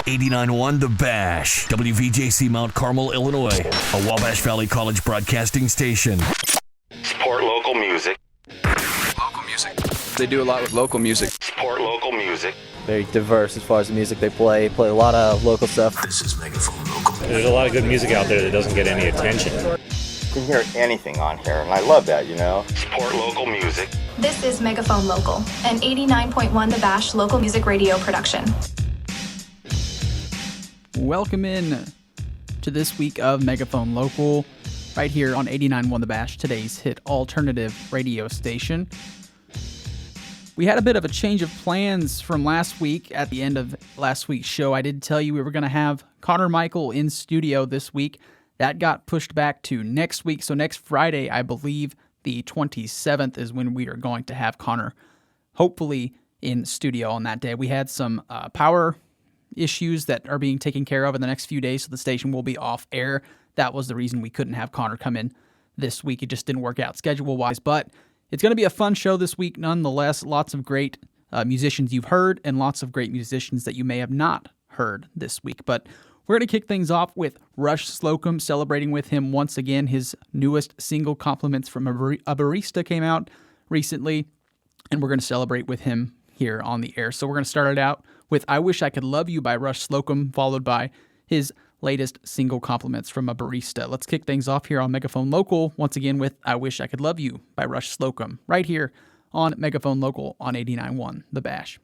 89.1 The Bash, WVJC Mount Carmel, Illinois, a Wabash Valley College broadcasting station. Support local music. Local music. They do a lot with local music. Support local music. Very diverse as far as the music they play a lot of local stuff. This is Megaphone Local. There's a lot of good music out there that doesn't get any attention. You can hear anything on here, and I love that, you know. Support local music. This is Megaphone Local, an 89.1 The Bash local music radio production. Welcome in to this week of Megaphone Local, right here on 89.1 The Bash, today's hit alternative radio station. We had a bit of a change of plans from last week. At the end of last week's show, I did tell you we were going to have Connor Michael in studio this week. That got pushed back to next week, so next Friday, I believe the 27th, is when we are going to have Connor, hopefully, in studio on that day. We had some power issues that are being taken care of in the next few days, so the station will be off air. That was the reason we couldn't have Connor come in this week. It just didn't work out schedule-wise, but it's going to be a fun show this week nonetheless. Lots of great musicians you've heard and lots of great musicians that you may have not heard this week. But we're going to kick things off with Rush Slocum, celebrating with him once again. His newest single, Compliments from a Barista, came out recently, and we're going to celebrate with him here on the air. So we're going to start it out with I Wish I Could Love You by Rush Slocum, followed by his latest single, Compliments from a Barista. Let's kick things off here on Megaphone Local, once again with I Wish I Could Love You by Rush Slocum, right here on Megaphone Local on 89.1 The Bash.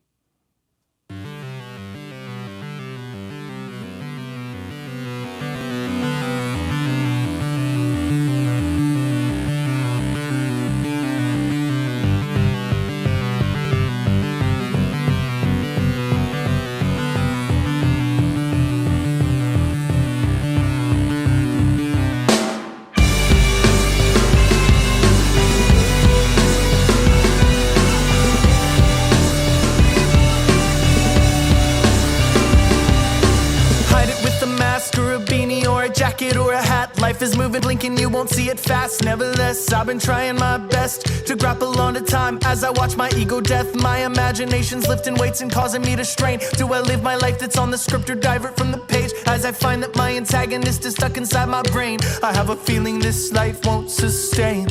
Or a hat, life is moving, blinking, you won't see it fast. Nevertheless, I've been trying my best to grapple on to time as I watch my ego death. My imagination's lifting weights and causing me to strain. Do I live my life that's on the script or divert from the page as I find that my antagonist is stuck inside my brain? I have a feeling this life won't sustain.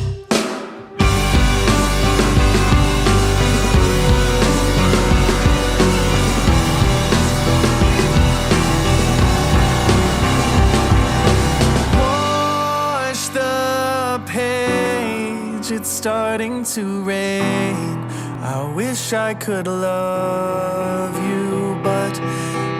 It's starting to rain. I wish I could love you, but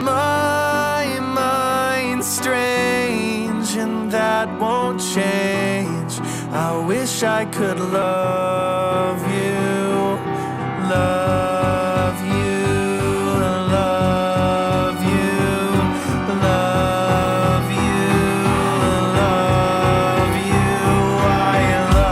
my mind's strange, and that won't change. I wish I could love you, love you, love you, love you, love you. I love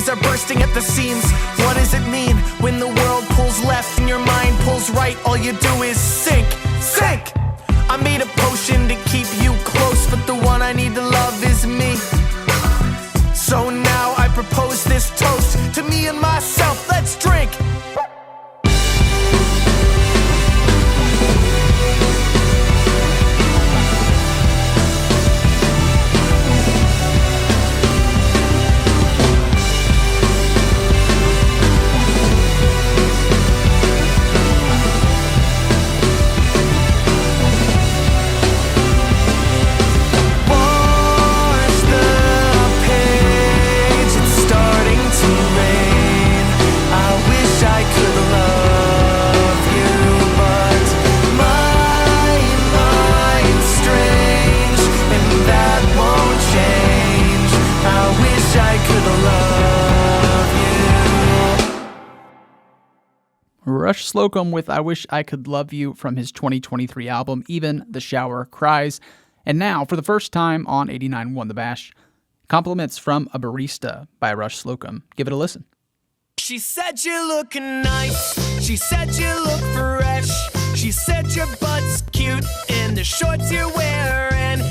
are bursting at the seams. What does it mean when the world pulls left and your mind pulls right? All you do is sink, sink. I made a potion to keep you close, but the one I need to love is me. So now I propose this toast to me and myself. Let's drink. Rush Slocum with I Wish I Could Love You from his 2023 album, Even the Shower Cries. And now, for the first time on 89.1 The Bash, Compliments from a Barista by Rush Slocum. Give it a listen. She said you're looking nice. She said you look fresh. She said your butt's cute and the shorts you're wearing.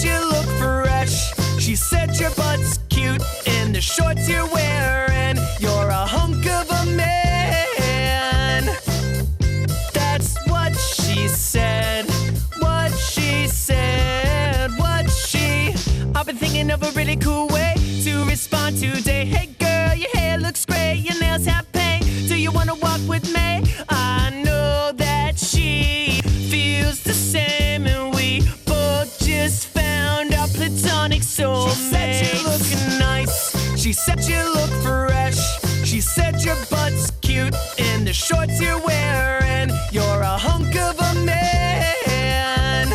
you look fresh. She said your butt's cute in the shorts you're wearing. You're a hunk of a man. That's what she said. What she said. What she. I've been thinking of a really cool way to respond today. Hey girl, your hair looks great, your nails have paint. Do you wanna walk with me? I know that she feels the same, and we both just found our platonic soulmate. She said you're looking nice. She said you look fresh. She said your butt's cute in the shorts you're wearing. You're a hunk of a man.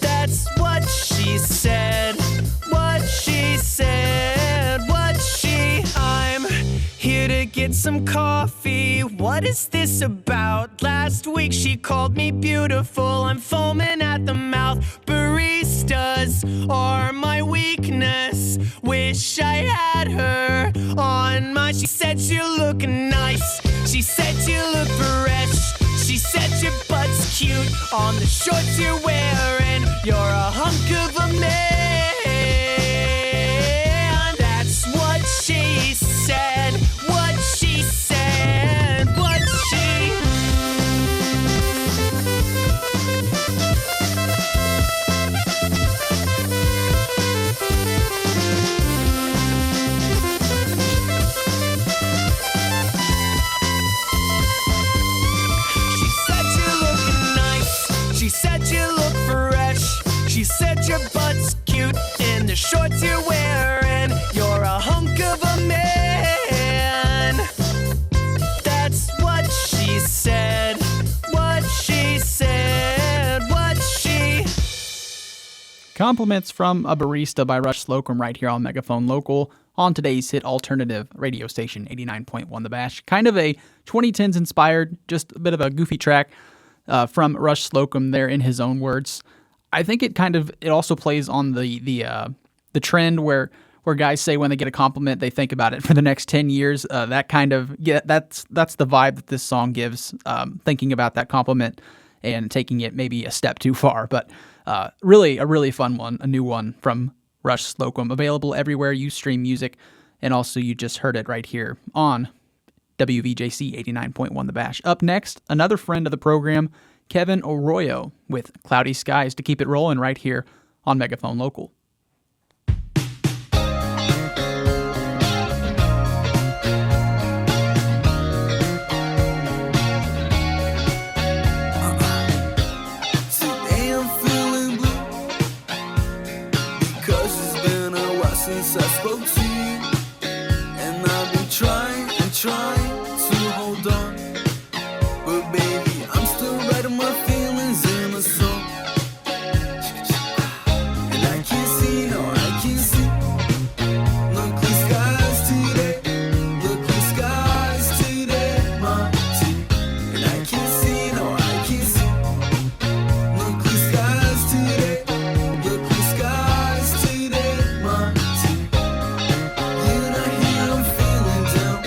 That's what she said. What she said. What she. I'm here to get some coffee. What is this about? Last week she called me beautiful. I'm foaming at the mouth. Baristas are my weakness. Wish I had her on my. She said you're looking nice. She said you look fresh. She said your butt's cute on the shorts you're wearing. You're a hunk of a man. That's what she said. What she said. What she. She said you're looking nice. She said you look fresh. She said your butt's cute in the shorts you're wearing. You're a hunk of a man. That's what she said. What she said. What she. Compliments from a Barista by Rush Slocum right here on Megaphone Local on today's hit alternative radio station 89.1 The Bash. Kind of a 2010s inspired, just a bit of a goofy track from Rush Slocum there in his own words. I think it also plays on the trend where guys say when they get a compliment they think about it for the next 10 years. That's the vibe that this song gives. Thinking about that compliment and taking it maybe a step too far, but really a really fun one, a new one from Rush Slocum, available everywhere you stream music, and also you just heard it right here on WVJC 89.1 The Bash. Up next, another friend of the program, Kevin Arroyo with Cloudy Skies, to keep it rolling right here on Megaphone Local. Today I'm feeling blue because it's been a while since I spoke to you, and I've been trying and trying to hold on, but baby, I'm still writing my feelings in a song. And I can't see, no, I can't see. Look the skies today, look the skies today, my team. And I can't see, no, I can't see. Look the skies today, look the skies today, my team. You're not here, I'm feeling down.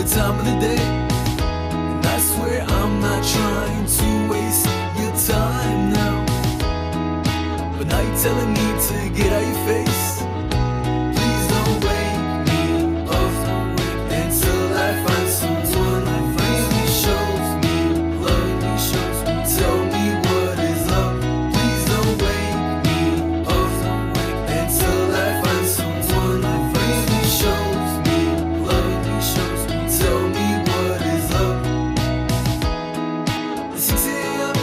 the time of the day. And I swear I'm not trying to waste your time now, but now you're telling me to get out your face. Please don't wake me up until I find someone who really shows me love. Tell me what is up. Please don't wake me up until I find someone who really shows me love. Tell me what is up. It's 6 a.m.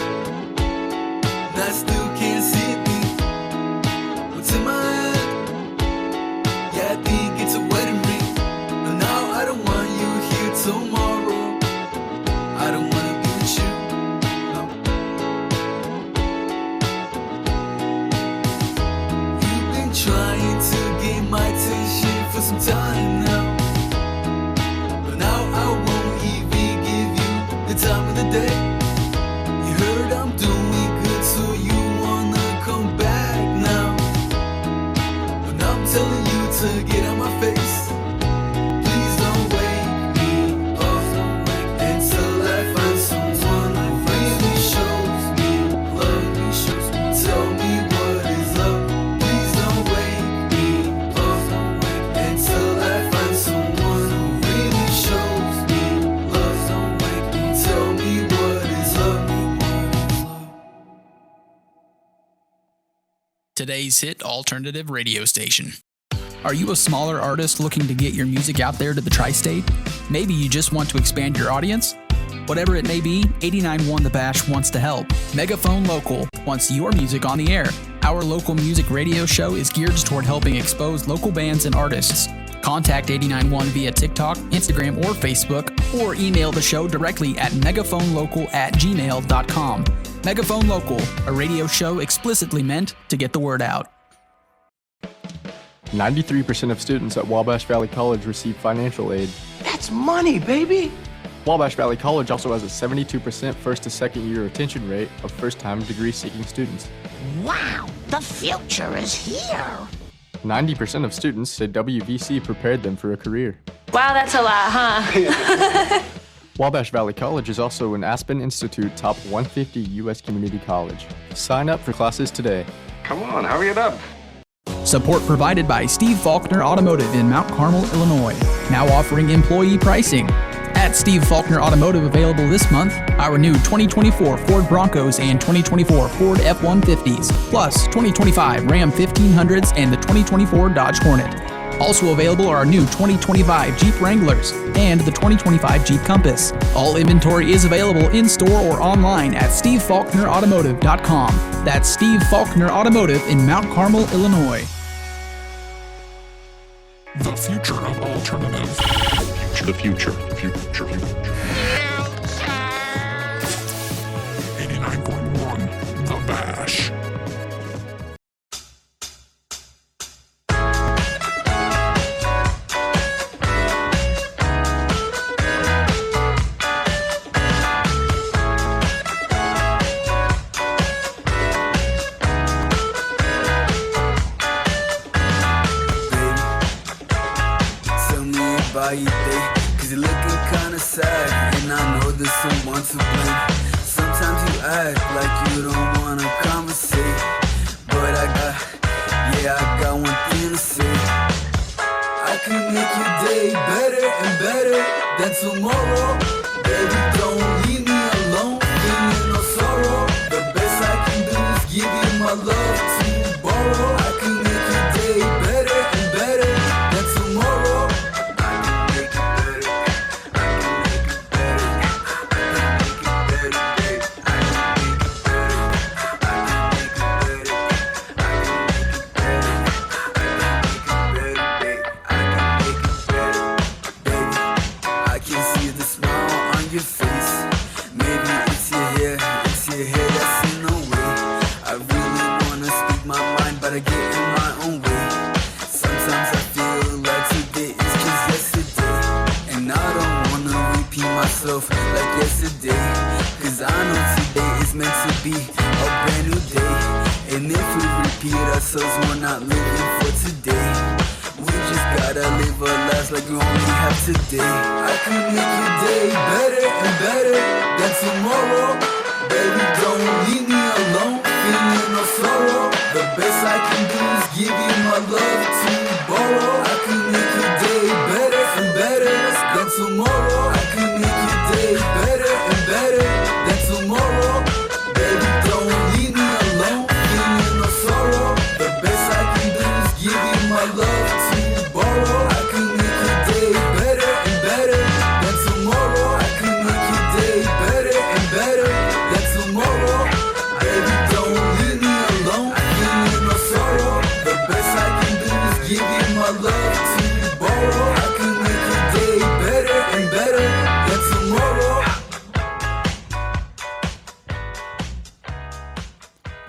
and I still can't see a thing. What's in my head? Yeah, I think it's a wedding ring. But now I don't want you here tomorrow. I don't wanna be with you. No. You've been trying to gain my attention for some time now, but now I won't even give you the time of the day. You heard I'm doing good, so you wanna come back now, but now I'm telling you to get out my face. Please don't wake me up until I find someone who really shows me love. Tell me what is up. Please don't wake me up until I find someone who really shows me love. Tell me what is up. Today's hit alternative radio station. Are you a smaller artist looking to get your music out there to the tri-state? Maybe you just want to expand your audience? Whatever it may be, 89.1 The Bash wants to help. Megaphone Local wants your music on the air. Our local music radio show is geared toward helping expose local bands and artists. Contact 89.1 via TikTok, Instagram, or Facebook, or email the show directly at megaphonelocal@gmail.com. Megaphone Local, a radio show explicitly meant to get the word out. 93% of students at Wabash Valley College receive financial aid. That's money, baby! Wabash Valley College also has a 72% first to second year retention rate of first-time degree-seeking students. Wow, the future is here! 90% of students say WVC prepared them for a career. Wow, that's a lot, huh? Wabash Valley College is also an Aspen Institute Top 150 U.S. Community College. Sign up for classes today. Come on, hurry it up. Support provided by Steve Faulkner Automotive in Mount Carmel, Illinois. Now offering employee pricing. At Steve Faulkner Automotive available this month, our new 2024 Ford Broncos and 2024 Ford F-150s, plus 2025 Ram 1500s and the 2024 Dodge Hornet. Also available are our new 2025 Jeep Wranglers and the 2025 Jeep Compass. All inventory is available in-store or online at stevefaulknerautomotive.com. That's Steve Faulkner Automotive in Mount Carmel, Illinois. The future of alternative. The future. 89.1 The Bash. About your day, cause you're looking kinda sad, and I know there's someone to blame. Sometimes you act like you don't wanna conversate, but I got one thing to say. I can make your day better and better than tomorrow. Baby, don't leave me alone, feeling no sorrow. The best I can do is give you my love to borrow. I can make your day better and better than tomorrow. Like yesterday, cause I know today is meant to be a brand new day. And if we repeat ourselves, we're not living for today. We just gotta live our lives like we only have today. I can make your day better and better than tomorrow. Baby, don't leave me alone, feeling no sorrow. The best I can do is give you my love to borrow. I can make your day better and better than tomorrow. I can make your day better and better than tomorrow. Baby, don't leave me alone, feeling no sorrow. The best I can do is give you my love to borrow. I can make your day better and better than tomorrow. I can make your day better and better than tomorrow. Baby, don't leave me alone, feeling no sorrow. The best I can do is give you my love to borrow. I can make your day better and better than tomorrow.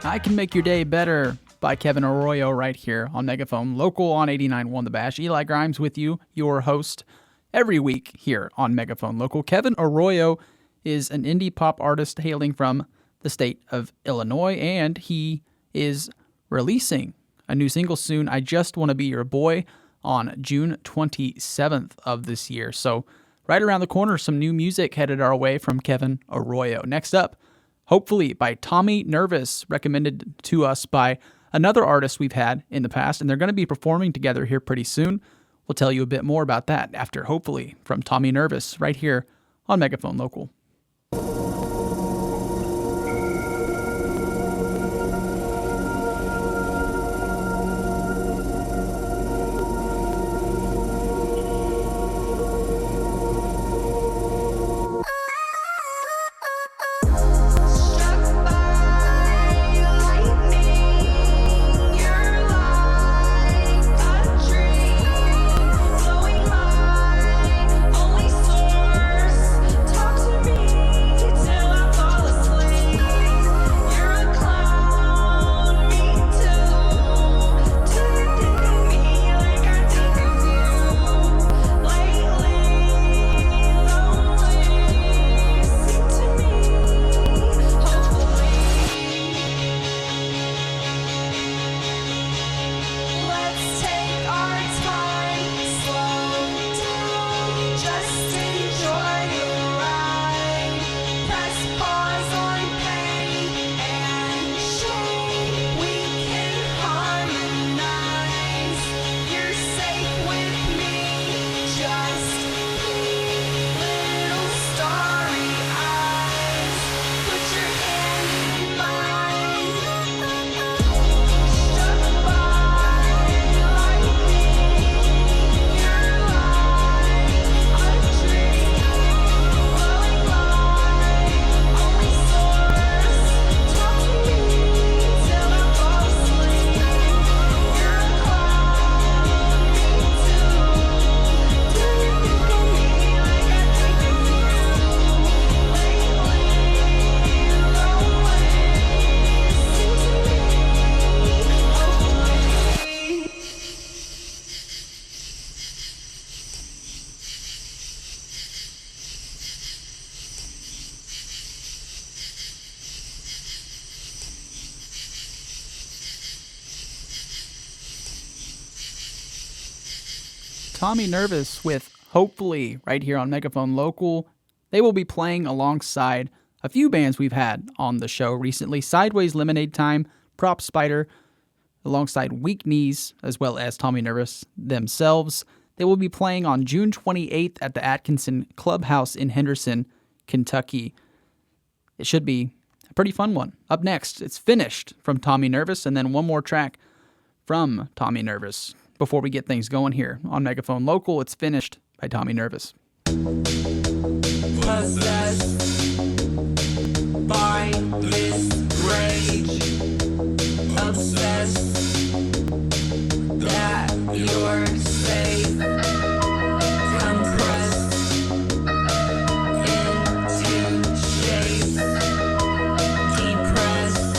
I Can Make Your Day Better by Kevin Arroyo right here on Megaphone Local on 89.1 The Bash. Eli Grimes with you, your host, every week here on Megaphone Local. Kevin Arroyo is an indie pop artist hailing from the state of Illinois, and he is releasing a new single soon, I Just Want to Be Your Boy, on June 27th of this year. So right around the corner, some new music headed our way from Kevin Arroyo. Next up, Hopefully by Tommy Nervous, recommended to us by another artist we've had in the past, and they're going to be performing together here pretty soon. We'll tell you a bit more about that after Hopefully from Tommy Nervous right here on Megaphone Local. Tommy Nervous with Hopefully right here on Megaphone Local. They will be playing alongside a few bands we've had on the show recently. Sideways Lemonade Time, Prop Spider, alongside Weak Knees, as well as Tommy Nervous themselves. They will be playing on June 28th at the Atkinson Clubhouse in Henderson, Kentucky. It should be a pretty fun one. Up next, it's Finished from Tommy Nervous, and then one more track from Tommy Nervous. Before we get things going here on Megaphone Local, it's Finished by Tommy Nervous. Possessed by this rage, obsessed that you're safe, compressed into shape, depressed,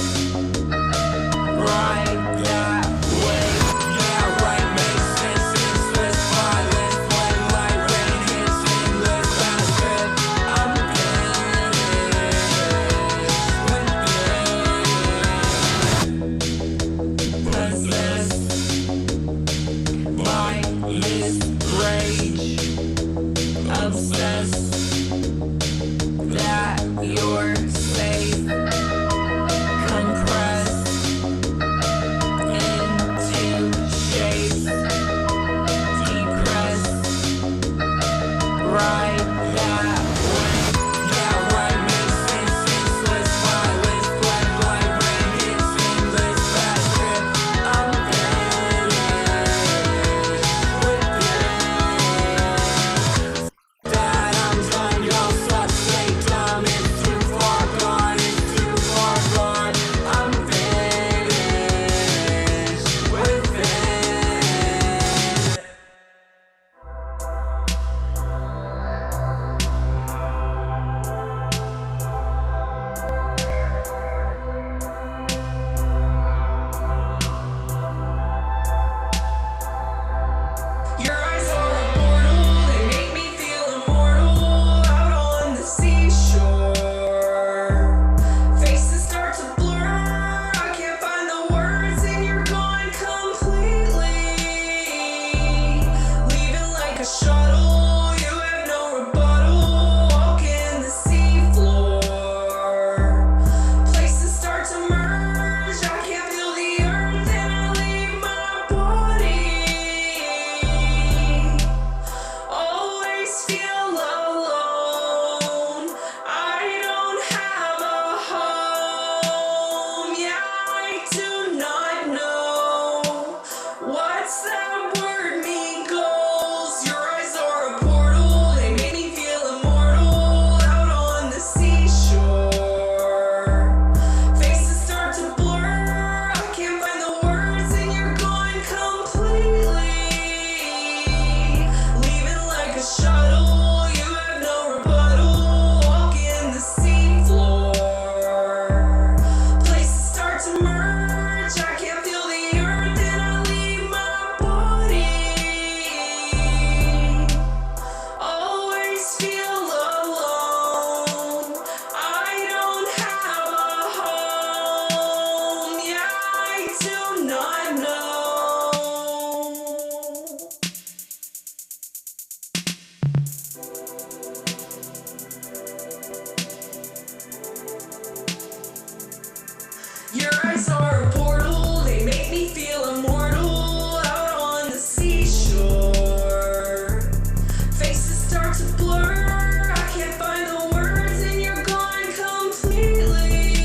right that way. Yeah, right, makes sense, senseless, violent, flame like rain, hits endless, fast trip. I'm feeling Your eyes are a portal, they make me feel immortal out on the seashore. Faces start to blur, I can't find the words and you're gone completely.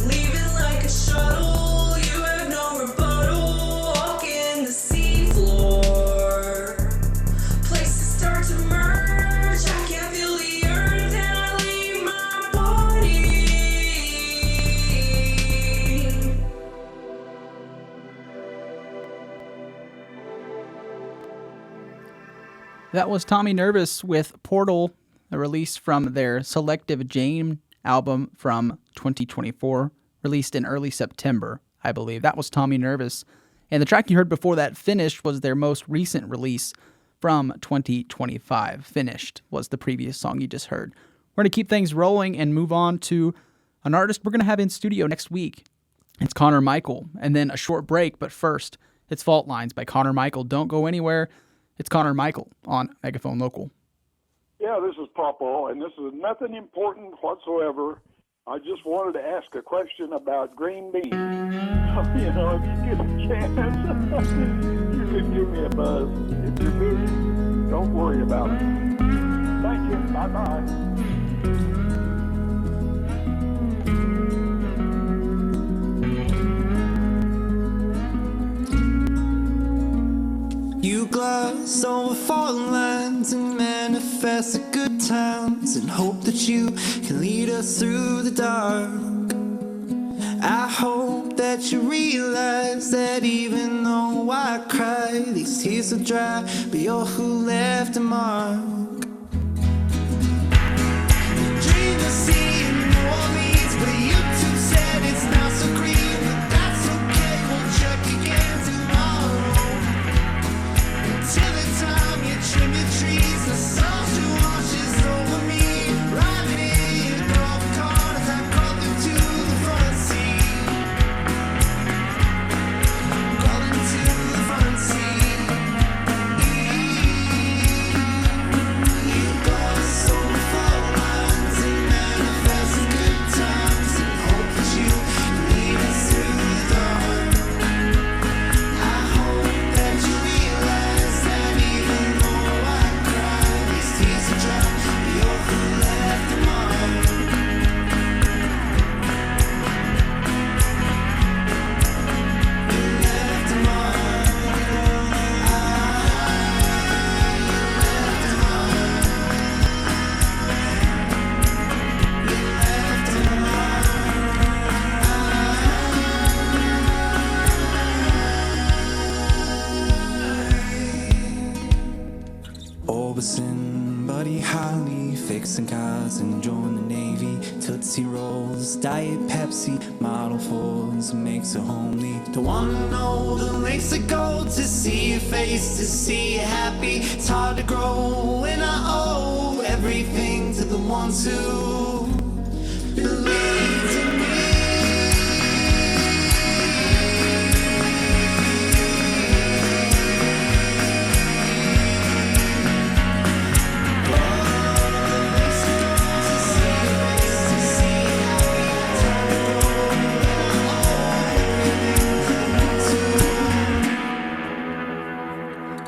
Leaving like a shuttle, you have no rebuttal, walking the seafloor. Places start to merge, I can't feel the earth and I leave my body. That was Tommy Nervous with Portal, a release from their Selective Jane album from 2024, released in early September, I believe. That was Tommy Nervous. And the track you heard before that, Finished, was their most recent release from 2025. Finished was the previous song you just heard. We're going to keep things rolling and move on to an artist we're going to have in studio next week. It's Connor Michael. And then a short break, but first, it's Fault Lines by Connor Michael. Don't go anywhere. It's Connor Michael on Megaphone Local. Yeah, this is Papa, and this is nothing important whatsoever. I just wanted to ask a question about green beans. You know, if you get a chance, you can give me a buzz. If you're busy, don't worry about it. Thank you. Bye-bye. You gloss over fallen lines and manifest the good times and hope that you can lead us through the dark. I hope that you realize that even though I cry, these tears will dry, but you're who left a mark. Dream of seeing New Orleans, but YouTube said it's not so green, but that's okay, we'll check again tomorrow. Till the time you trim your trees, the sunshine washes over me. Riding in golf cart as I crawl into the front seat. Crawl into the front seat. You gloss over fault lines and manifest the good times and hope that you can lead us through the dark. I hope that you realize that even though I cry, these tears will dry, you're who left a mark. You left a mark. Orbison, Buddy Holly, fixing cars and join the Navy. Tootsie Rolls, Diet Pepsi, Model 4s, makes a homely. Don't wanna know the lengths that go to see your face, to see you happy. It's hard to grow when I owe everything to the ones who believed in me.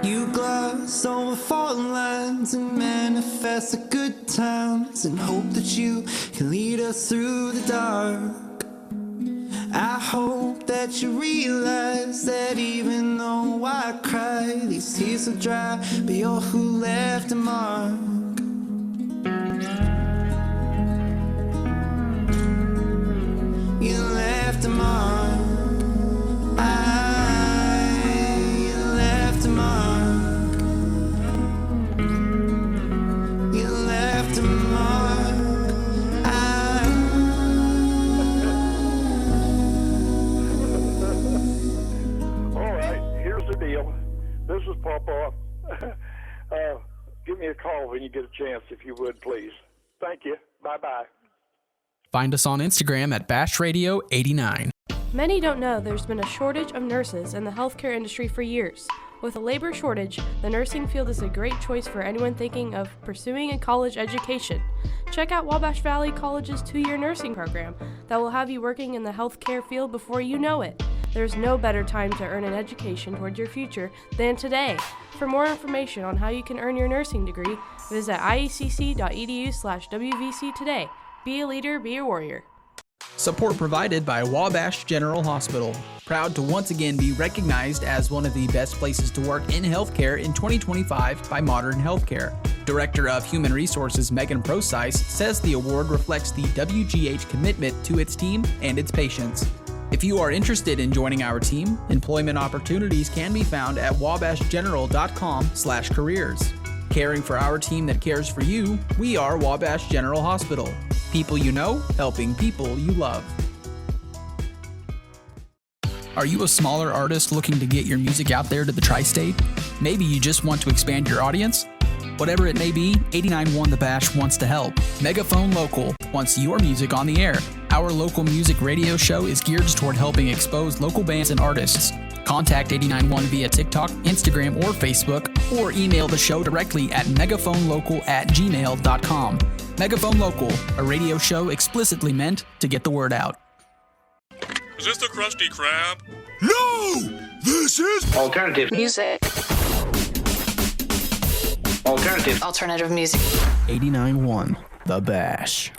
You gloss over fallen lines and manifest the good times and hope that you can lead us through the dark. I hope that you realize that even though I cry, these tears will dry, but you're who left a mark. You left a mark. You left a mark. You left a mark. All right, here's the deal. This is Papa. Give me a call when you get a chance, if you would, please. Thank you. Bye-bye. Find us on Instagram at BashRadio89. Many don't know there's been a shortage of nurses in the healthcare industry for years. With a labor shortage, the nursing field is a great choice for anyone thinking of pursuing a college education. Check out Wabash Valley College's 2-year nursing program that will have you working in the healthcare field before you know it. There's no better time to earn an education toward your future than today. For more information on how you can earn your nursing degree, visit iecc.edu/WVC today. Be a leader, be a warrior. Support provided by Wabash General Hospital. Proud to once again be recognized as one of the best places to work in healthcare in 2025 by Modern Healthcare. Director of Human Resources Megan Procyse says the award reflects the WGH commitment to its team and its patients. If you are interested in joining our team, employment opportunities can be found at wabashgeneral.com/careers. Caring for our team that cares for you, we are Wabash General Hospital. People you know, helping people you love. Are you a smaller artist looking to get your music out there to the tri-state? Maybe you just want to expand your audience? Whatever it may be, 89.1 The Bash wants to help. Megaphone Local wants your music on the air. Our local music radio show is geared toward helping expose local bands and artists. Contact 89.1 via TikTok, Instagram, or Facebook, or email the show directly at megaphonlocal@gmail.com. Megaphone Local, a radio show explicitly meant to get the word out. Is this the Krusty Krab? No! This is alternative music. Alternative music. 89.1 The Bash.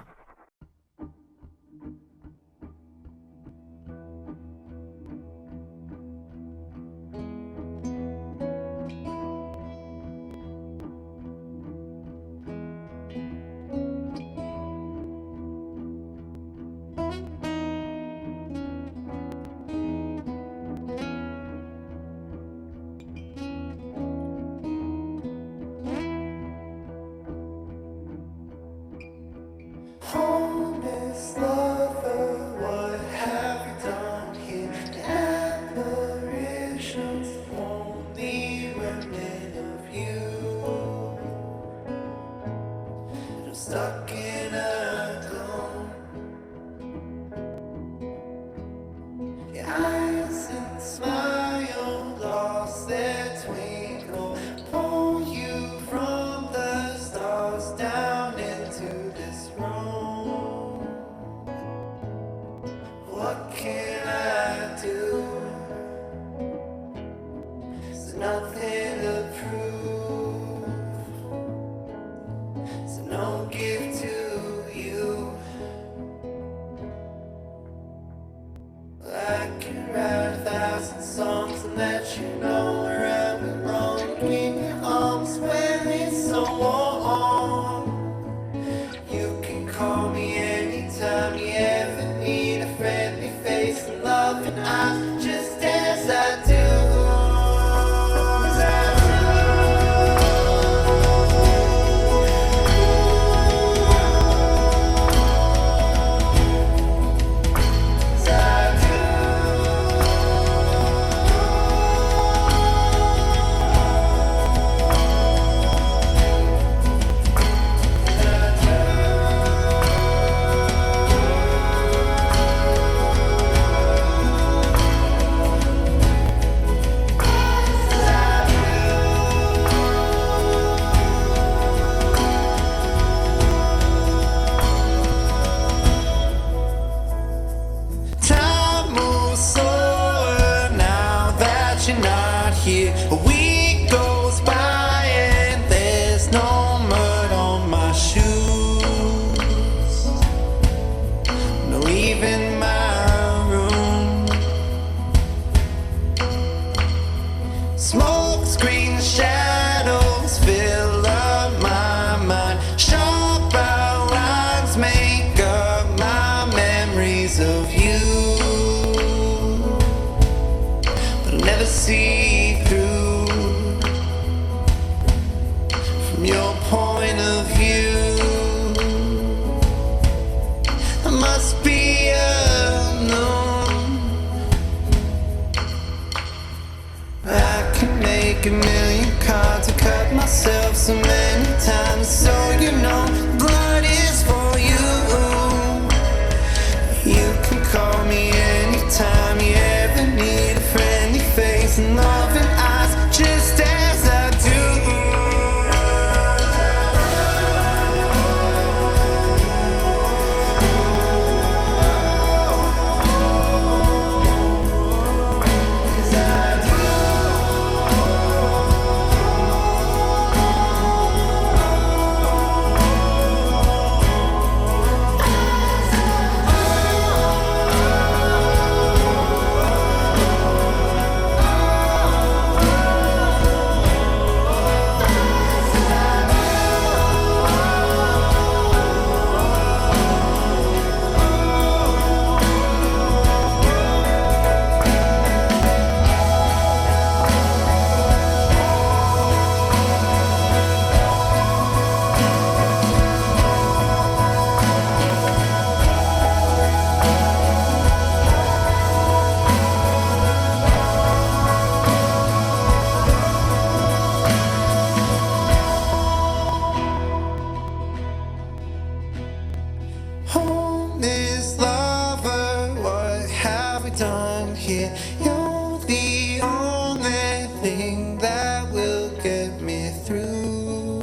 You're the only thing that will get me through.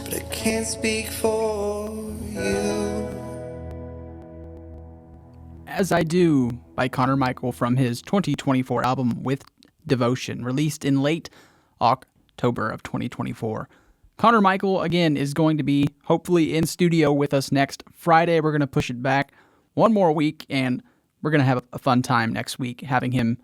But I can't speak for you. As I Do by Connor Michael from his 2024 album With Devotion, released in late October of 2024. Connor Michael, again, is going to be hopefully in studio with us next Friday. We're going to push it back one more week, and we're going to have a fun time next week having him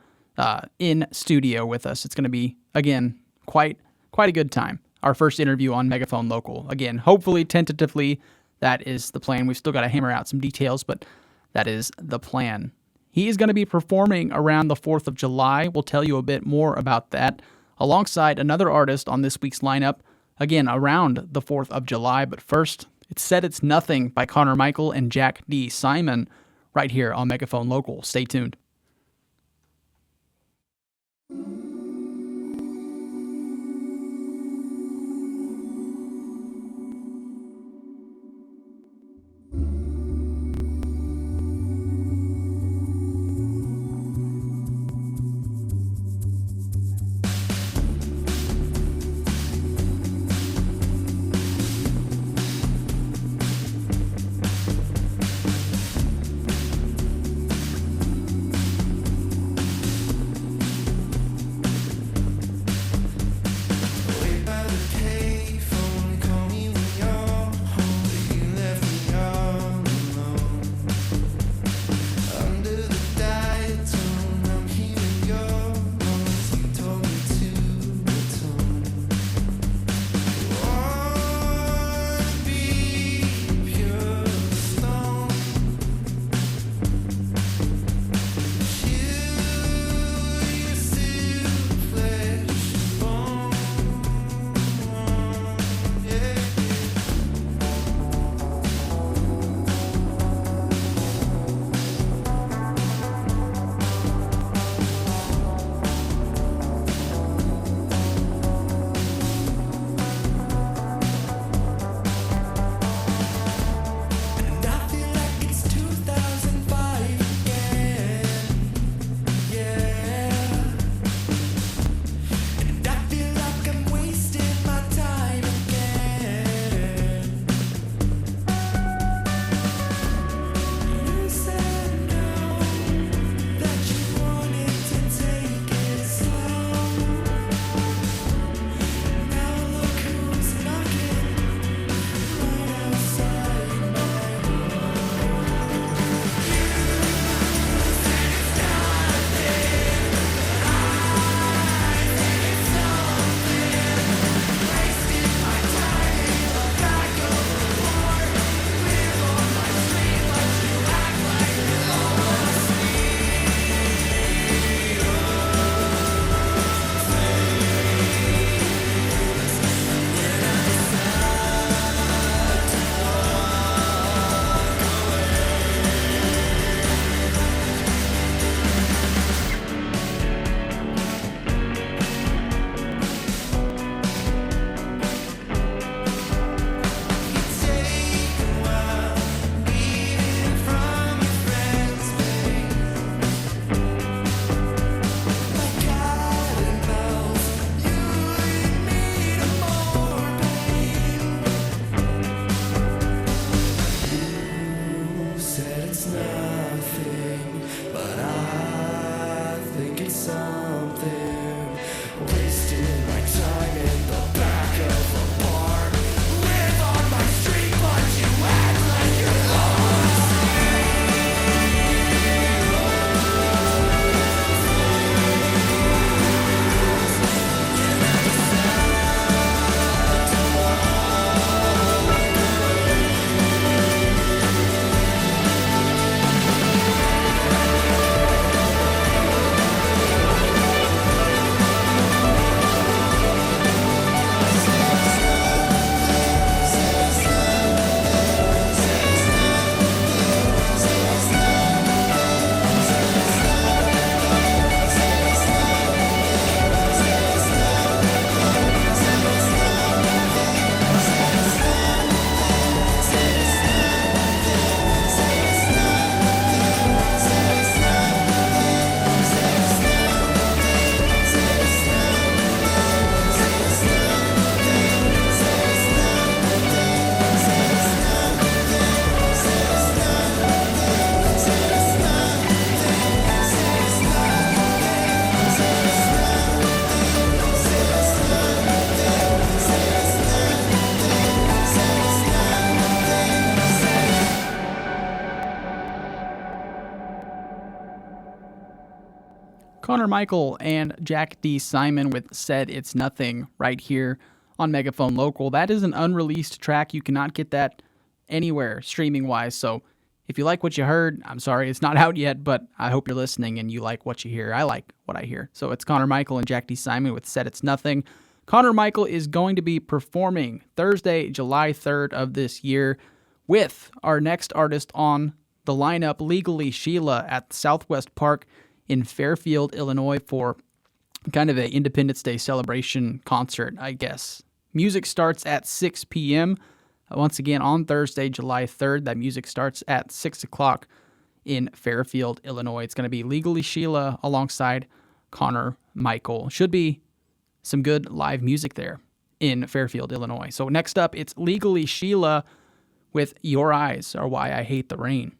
in studio with us. It's going to be, again, quite a good time. Our first interview on Megaphone Local. Again, hopefully, tentatively, that is the plan. We've still got to hammer out some details, but that is the plan. He is going to be performing around the 4th of July. We'll tell you a bit more about that, alongside another artist on this week's lineup, again, around the 4th of July. But first, It Said It's Nothing by Connor Michael and Jack D. Simon right here on Megaphone Local. Stay tuned. Connor Michael and Jack D. Simon with Said It's Nothing right here on Megaphone Local. That is an unreleased track. You cannot get that anywhere streaming-wise, so if you like what you heard, I'm sorry it's not out yet, but I hope you're listening and you like what you hear. I like what I hear. So it's Connor Michael and Jack D. Simon with Said It's Nothing. Connor Michael is going to be performing Thursday, July 3rd of this year with our next artist on the lineup, Legally Sheila, at Southwest Park in Fairfield, Illinois, for kind of an Independence Day celebration concert, I guess. Music starts at 6 p.m. Once again, on Thursday, July 3rd, that music starts at 6 o'clock in Fairfield, Illinois. It's going to be Legally Sheila alongside Connor Michael. Should be some good live music there in Fairfield, Illinois. So next up, it's Legally Sheila with Your Eyes Are Why I Hate the Rain.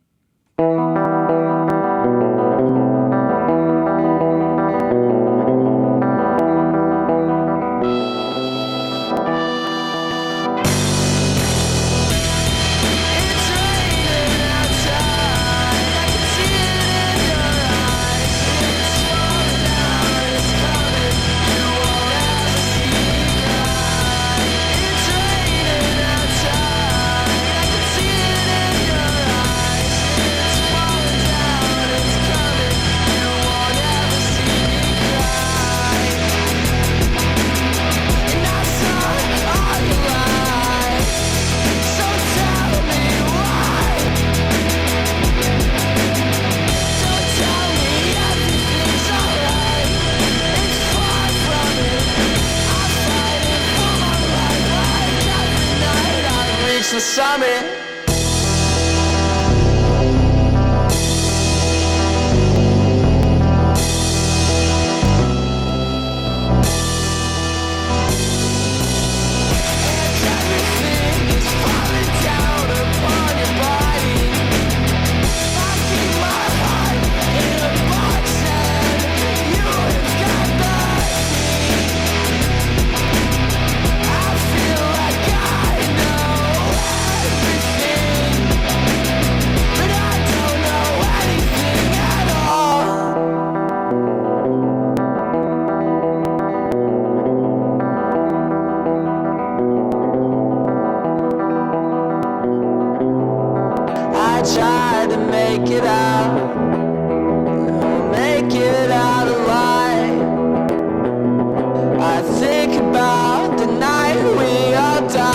The summit. Try to make it out alive. I think about the night we all died.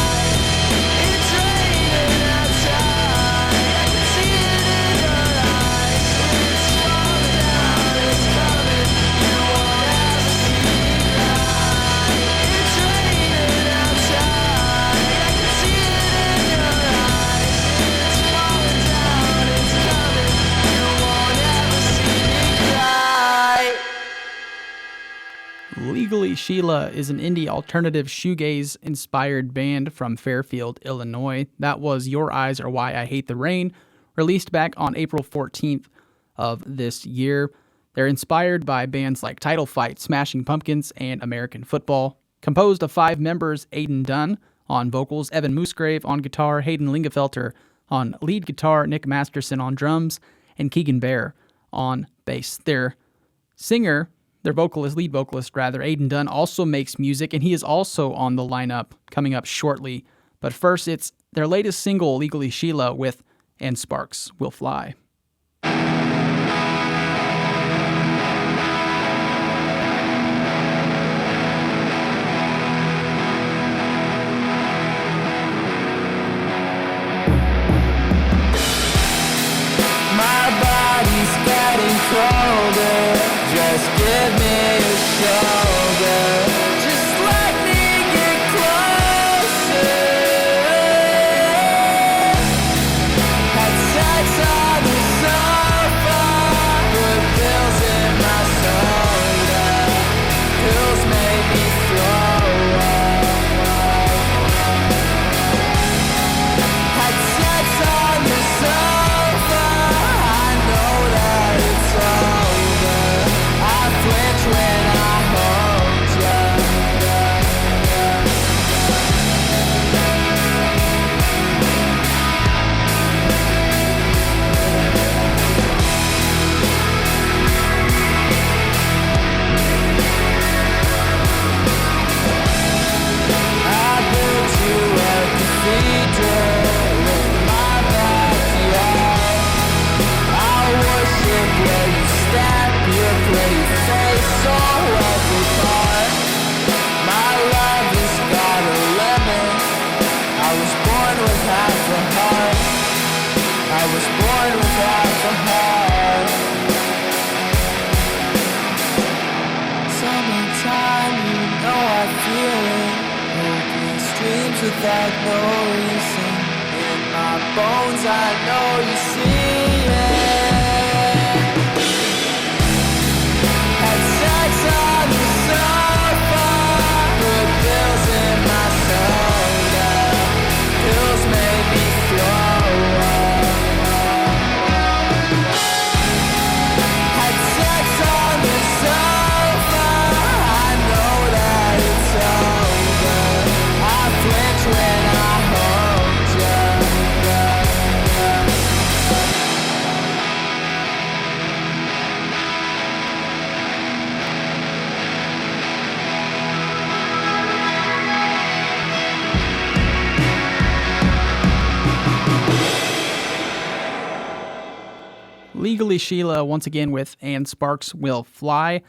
It's raining outside, I can see it in your eyes. It's falling down, it's coming, you won't ever see me cry. It's raining outside, I can see it in your eyes. It's falling down, it's coming, you won't ever see me cry. Legally Sheila is an indie alternative shoegaze-inspired band from Fairfield, Illinois. That was Your Eyes Are Why I Hate the Rain, released back on April 14th of this year. They're inspired by bands like Title Fight, Smashing Pumpkins, and American Football. Composed of 5 members, Aidan Dunn on vocals, Evan Moosegrave on guitar, Hayden Lingefelter on lead guitar, Nick Masterson on drums, and Keegan Bear on bass. Their lead vocalist, Aidan Dunn, also makes music, and he is also on the lineup coming up shortly. But first, it's their latest single, Legally Sheila, with And Sparks Will Fly. My body's getting colder. Just give me a shoulder. Just let me get closer. Had sex on the sofa. Put pills in my soda. Pills made me throw up. Had sex on the sofa. I know that it's all born with half a heart. I was born with half a heart. Summertime, you know I feel it. Open streams without no reason. In my bones, I know you see it. Had sex on the sofa. Put pills in my soda. Pills made me throw up. Had sex on the sofa. I know that it's over. I flinch when I hold you. Legally Sheila, once again with And Sparks Will Fly.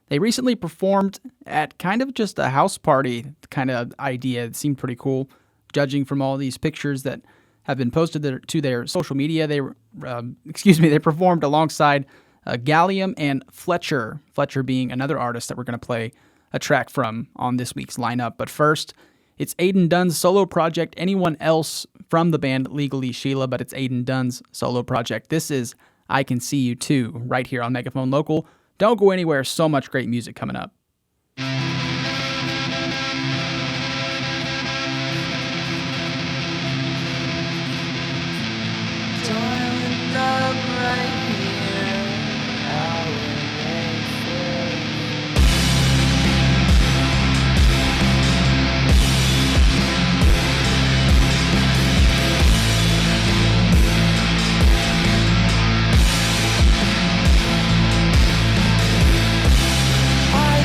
They recently performed at kind of just a house party kind of idea. It seemed pretty cool, judging from all these pictures that have been posted to their social media. They they performed alongside Gallium and Fletcher. Fletcher being another artist that we're going to play a track from on this week's lineup. But first, it's Aiden Dunn's solo project. Anyone else from the band Legally Sheila, but it's Aiden Dunn's solo project. This is I Can See You Too, right here on Megaphone Local. Don't go anywhere, so much great music coming up. Darling, I'm right here. I will wait for you. I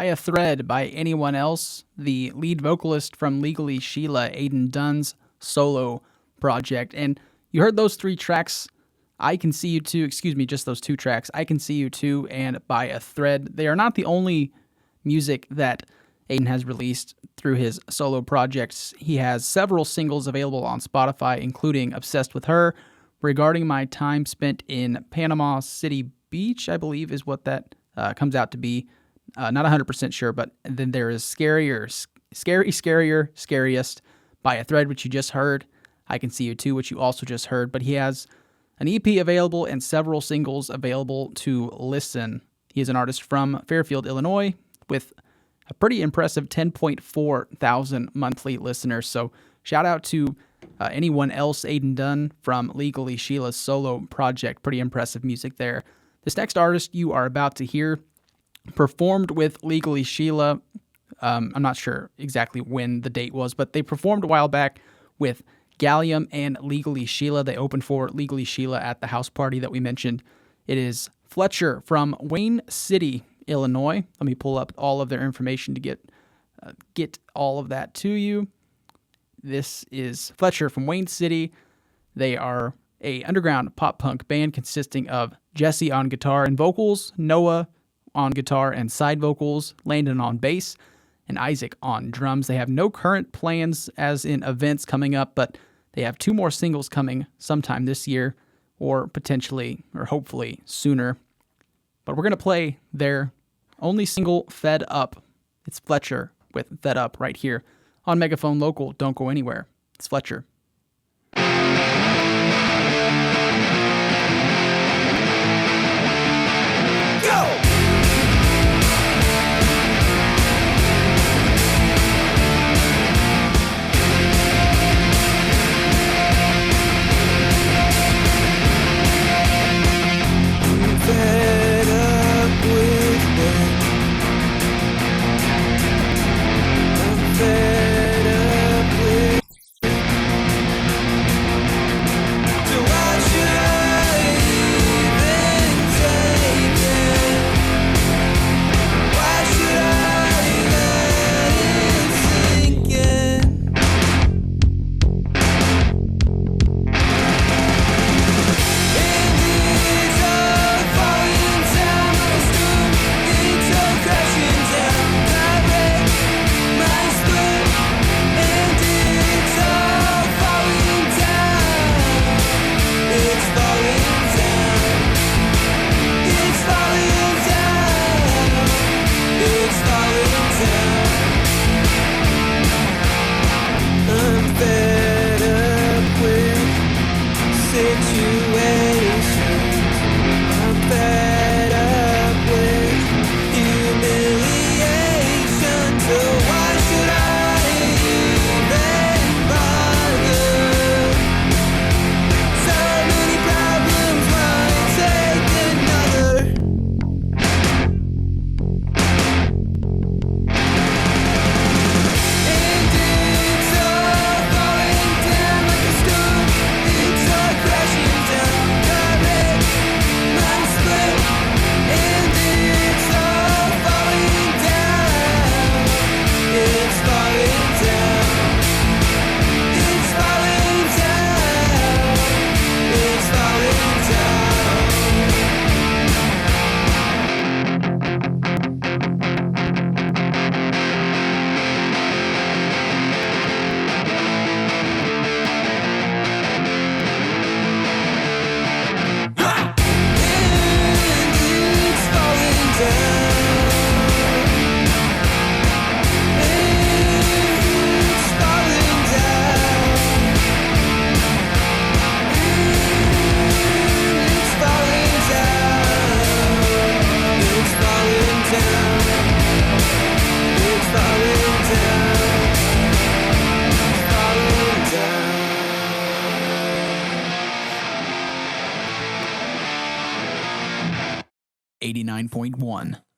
By a Thread by Anyone Else, the lead vocalist from Legally Sheila, Aiden Dunn's solo project. And you heard those 3 tracks, I Can See You Too, just those 2 tracks, I Can See You Too and By a Thread. They are not the only music that Aiden has released through his solo projects. He has several singles available on Spotify, including Obsessed with Her, Regarding My Time Spent in Panama City Beach, I believe is what that comes out to be. Not 100% sure, but then there is Scarier, Scariest, By a Thread, which you just heard. I Can See You Too, which you also just heard. But he has an EP available and several singles available to listen. He is an artist from Fairfield, Illinois, with a pretty impressive 10.4 thousand monthly listeners. So shout out to Anyone Else, Aiden Dunn from Legally Sheila's solo project. Pretty impressive music there. This next artist you are about to hear performed with Legally Sheila. I'm not sure exactly when the date was, but they performed a while back with Gallium and Legally Sheila. They opened for Legally Sheila at the house party that we mentioned. It is Fletcher from Wayne City, Illinois. Let me pull up all of their information to get all of that to you. This is Fletcher from Wayne City. They are a underground pop punk band consisting of Jesse on guitar and vocals, Noah on guitar and side vocals, Landon on bass, and Isaac on drums. They have no current plans as in events coming up, but they have 2 more singles coming sometime this year, or potentially, or hopefully sooner. But we're going to play their only single, Fed Up. It's Fletcher with Fed Up right here on Megaphone Local. Don't go anywhere. It's Fletcher.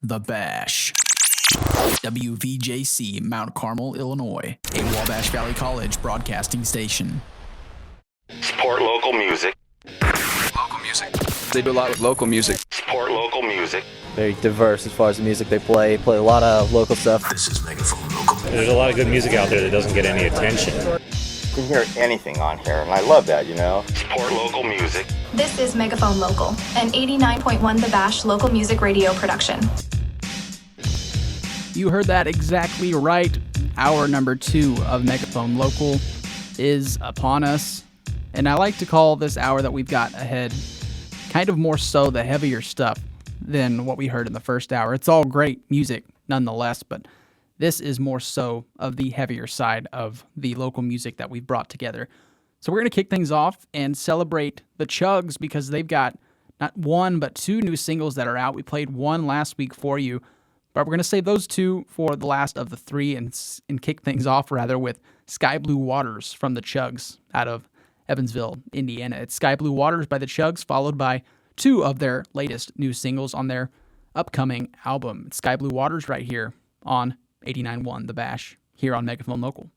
The Bash. WVJC, Mount Carmel, Illinois. A Wabash Valley College broadcasting station. Support local music. Local music. They do a lot with local music. Support local music. very diverse as far as the music they play. Play a lot of local stuff. This is Megaphone Local. There's a lot of good music out there that doesn't get any attention. You can hear anything on here, and I love that, you know. Support local music. This is Megaphone Local, an 89.1 The Bash local music radio production. You heard that exactly right. Hour number 2 of Megaphone Local is upon us. And I like to call this hour that we've got ahead kind of more so the heavier stuff than what we heard in the first hour. It's all great music nonetheless, but this is more so of the heavier side of the local music that we've brought together. So we're going to kick things off and celebrate the Chugs because they've got not one but 2 new singles that are out. We played one last week for you, but we're going to save those 2 for the last of the 3 and kick things off rather with Sky Blue Waters from the Chugs out of Evansville, Indiana. It's Sky Blue Waters by the Chugs, followed by 2 of their latest new singles on their upcoming album. It's Sky Blue Waters right here on 89.1 The Bash, here on Megaphone Local.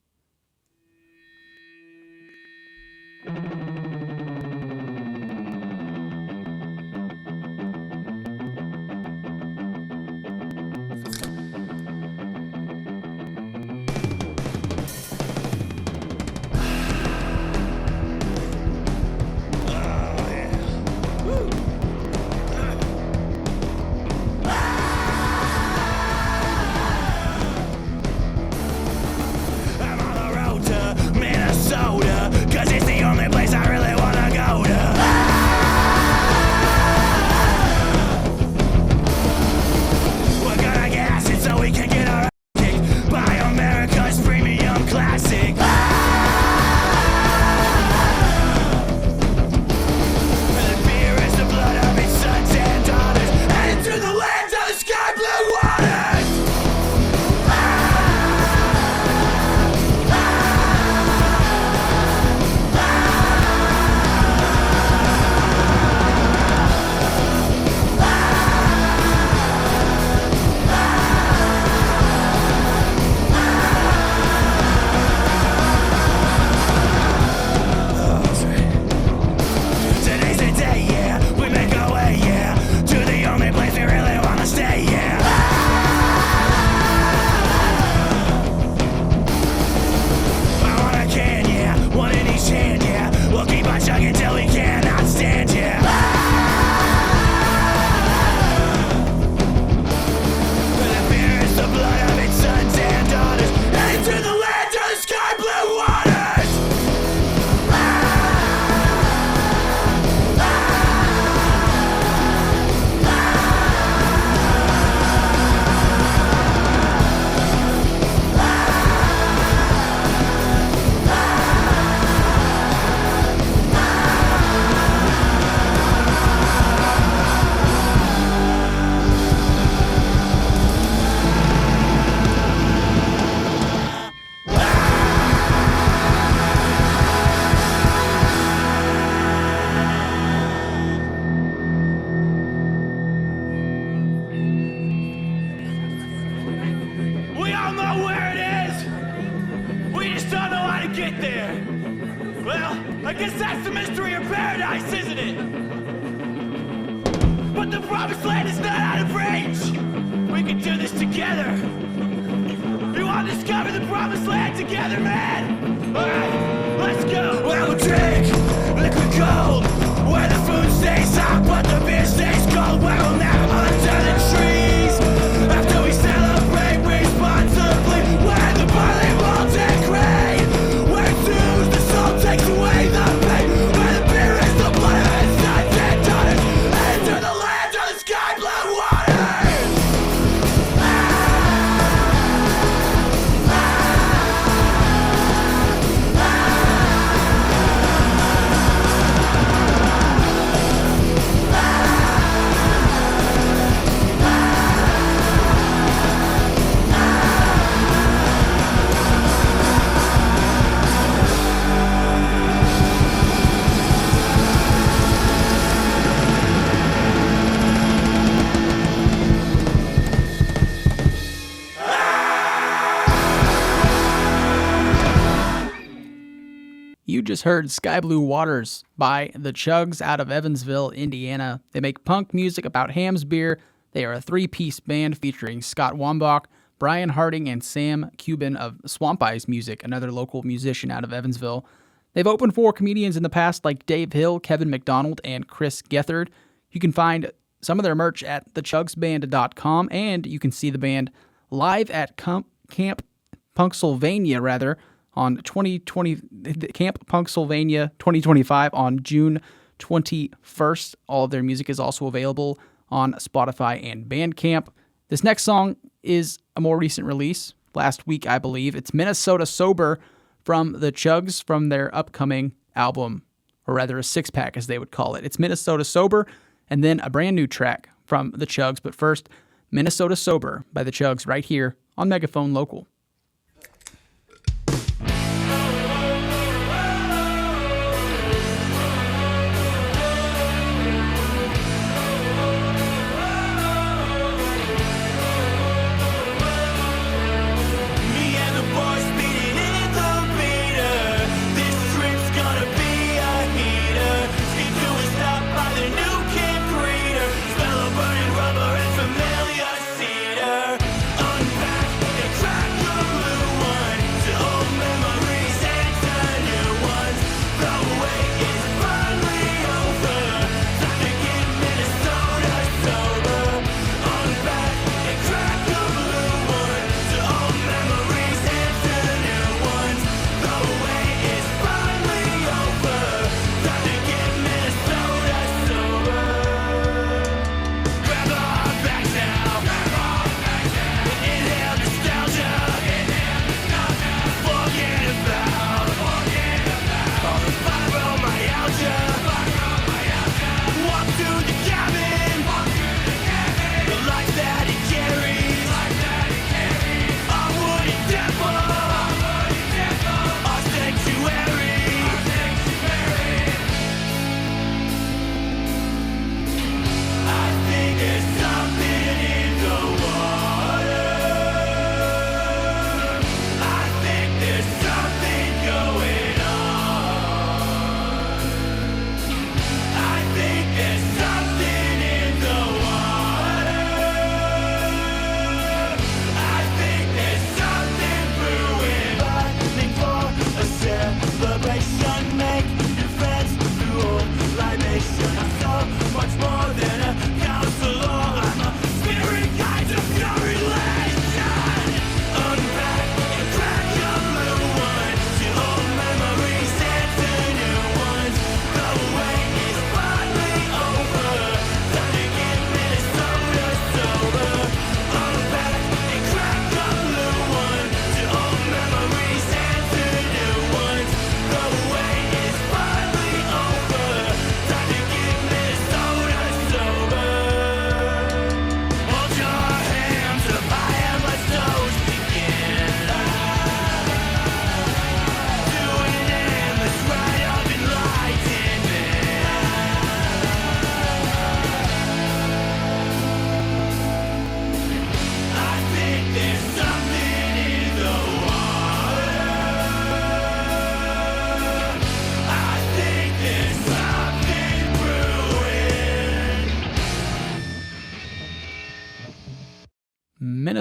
You just heard Sky Blue Waters by the Chugs out of Evansville, Indiana. They make punk music about Ham's beer. They are a three-piece band featuring Scott Wambach, Brian Harding, and Sam Cuban of Swamp Eyes Music, another local musician out of Evansville. They've opened for comedians in the past like Dave Hill, Kevin McDonald, and Chris Gethard. You can find some of their merch at thechugsband.com, and you can see the band live at Camp Punksylvania, on Camp Punksylvania 2025 on June 21st. All of their music is also available on Spotify and Bandcamp. This next song is a more recent release, last week, I believe. It's Minnesota Sober from the Chugs from their upcoming album, or rather a six-pack as they would call it. It's Minnesota Sober, and then a brand new track from the Chugs. But first, Minnesota Sober by the Chugs right here on Megaphone Local.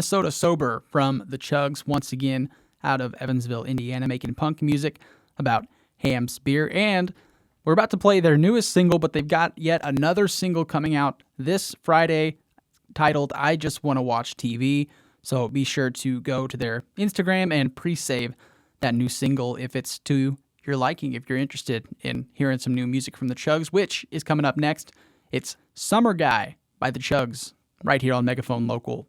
Minnesota Sober from the Chugs, once again out of Evansville, Indiana, making punk music about Hamm's beer. And we're about to play their newest single, but they've got yet another single coming out this Friday titled I Just Want to Watch TV. So be sure to go to their Instagram and pre-save that new single if it's to your liking, if you're interested in hearing some new music from the Chugs, which is coming up next. It's Summer Guy by the Chugs right here on Megaphone Local.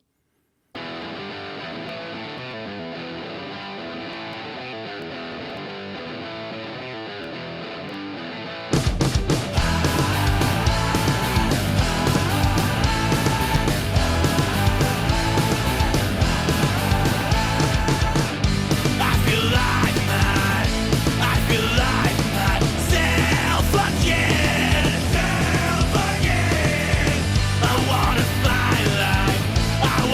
I wanna find life.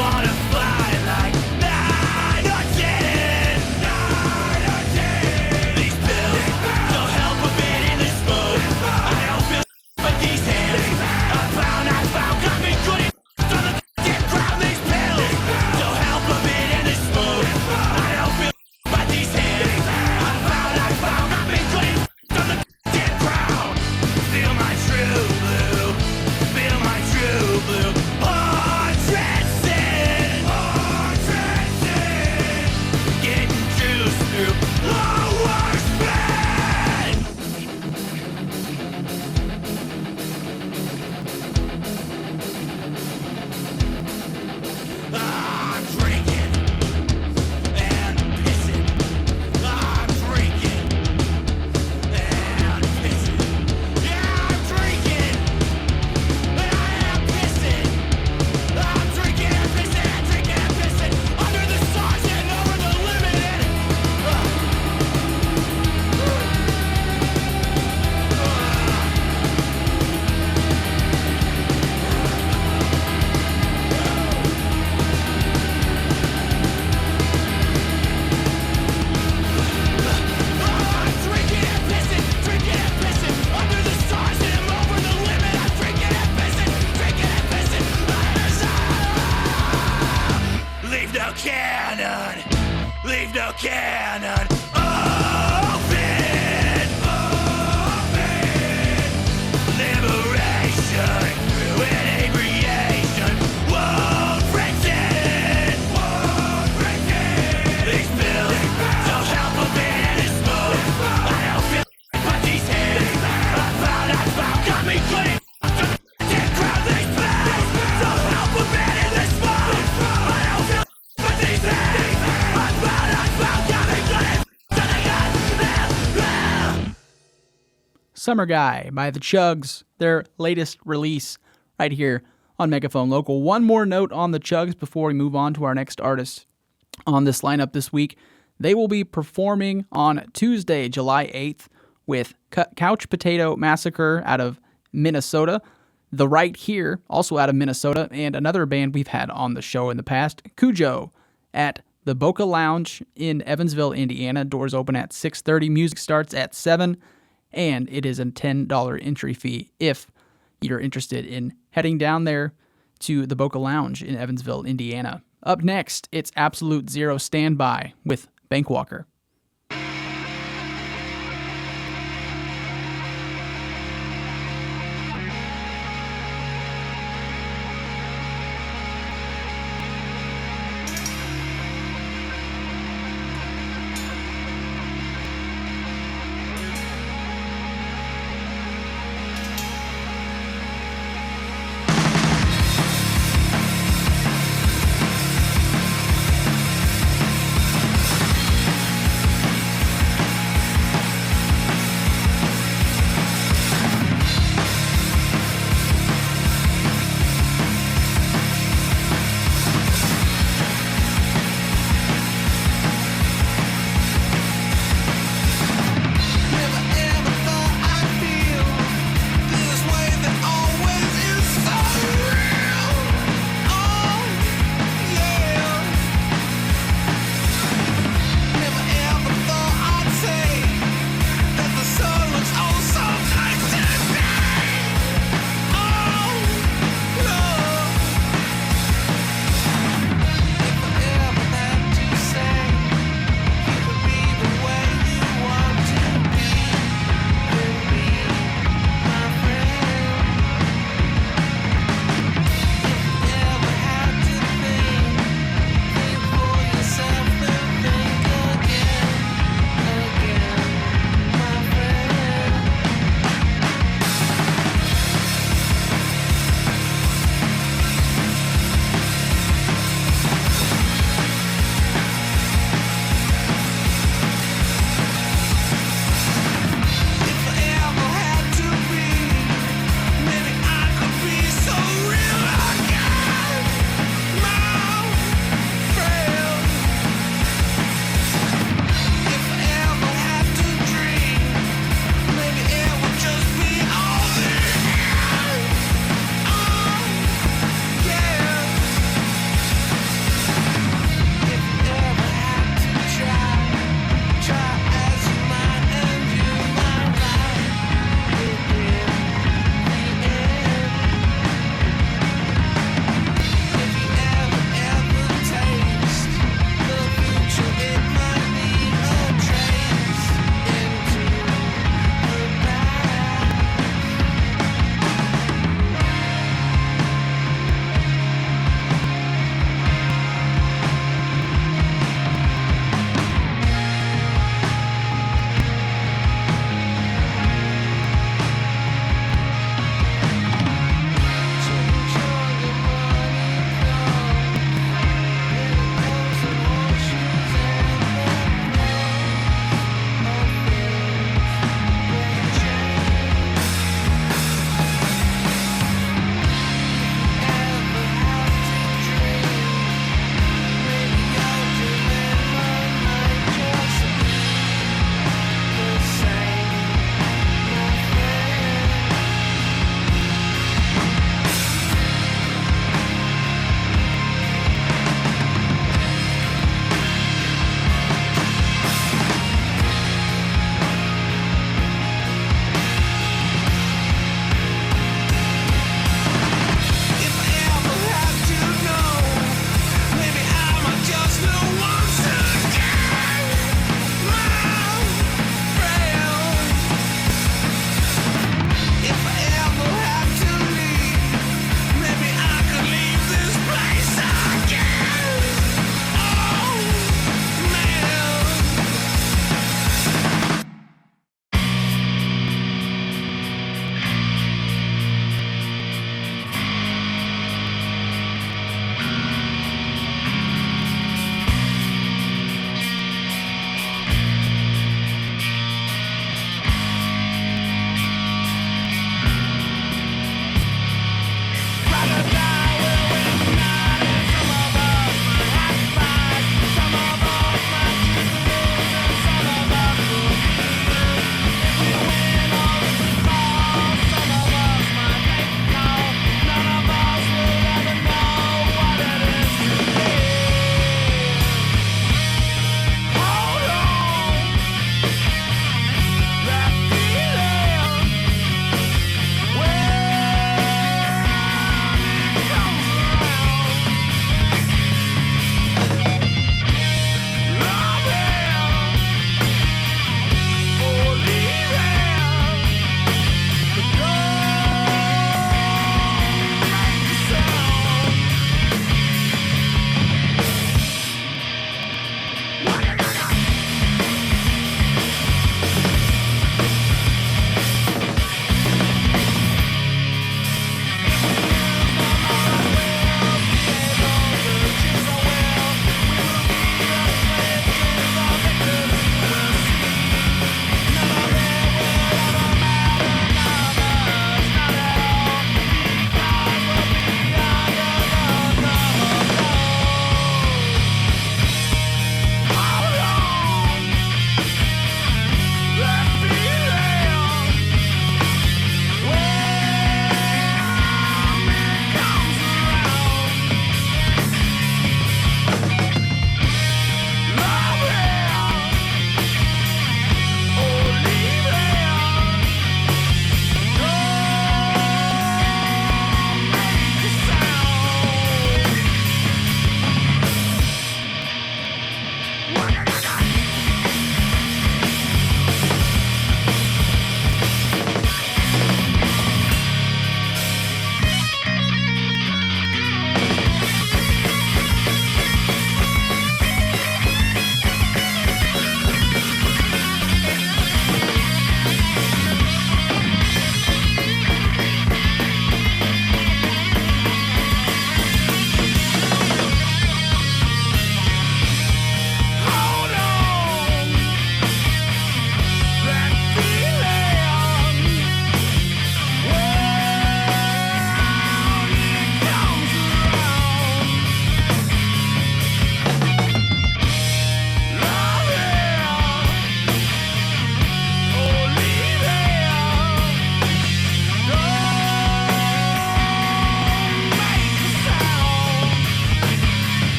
cannon. Leave no cannon. Open. Liberation. Through inebriation. Won't break it. These pills don't help a bit. It's smooth. I don't feel but these hands. I found, got me clean. Can't grab these pills. Don't help a bit in this smoke. I don't feel but these hands. I found, got me clean. Summer Guy by the Chugs, their latest release right here on Megaphone Local. One more note on the Chugs before we move on to our next artist on this lineup this week. They will be performing on Tuesday, July 8th with Couch Potato Massacre out of Minnesota, The Right Here, also out of Minnesota, and another band we've had on the show in the past, Cujo, at the Boca Lounge in Evansville, Indiana. Doors open at 6:30. Music starts at 7, and it is a $10 entry fee if you're interested in heading down there to the Boca Lounge in Evansville, Indiana. Up next, it's Absolute Zero Standby with Bankwalker.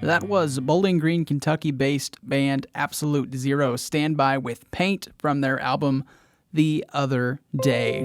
That was Bowling Green, Kentucky-based band Absolute Zero Stand By with Paint from their album The Other Day.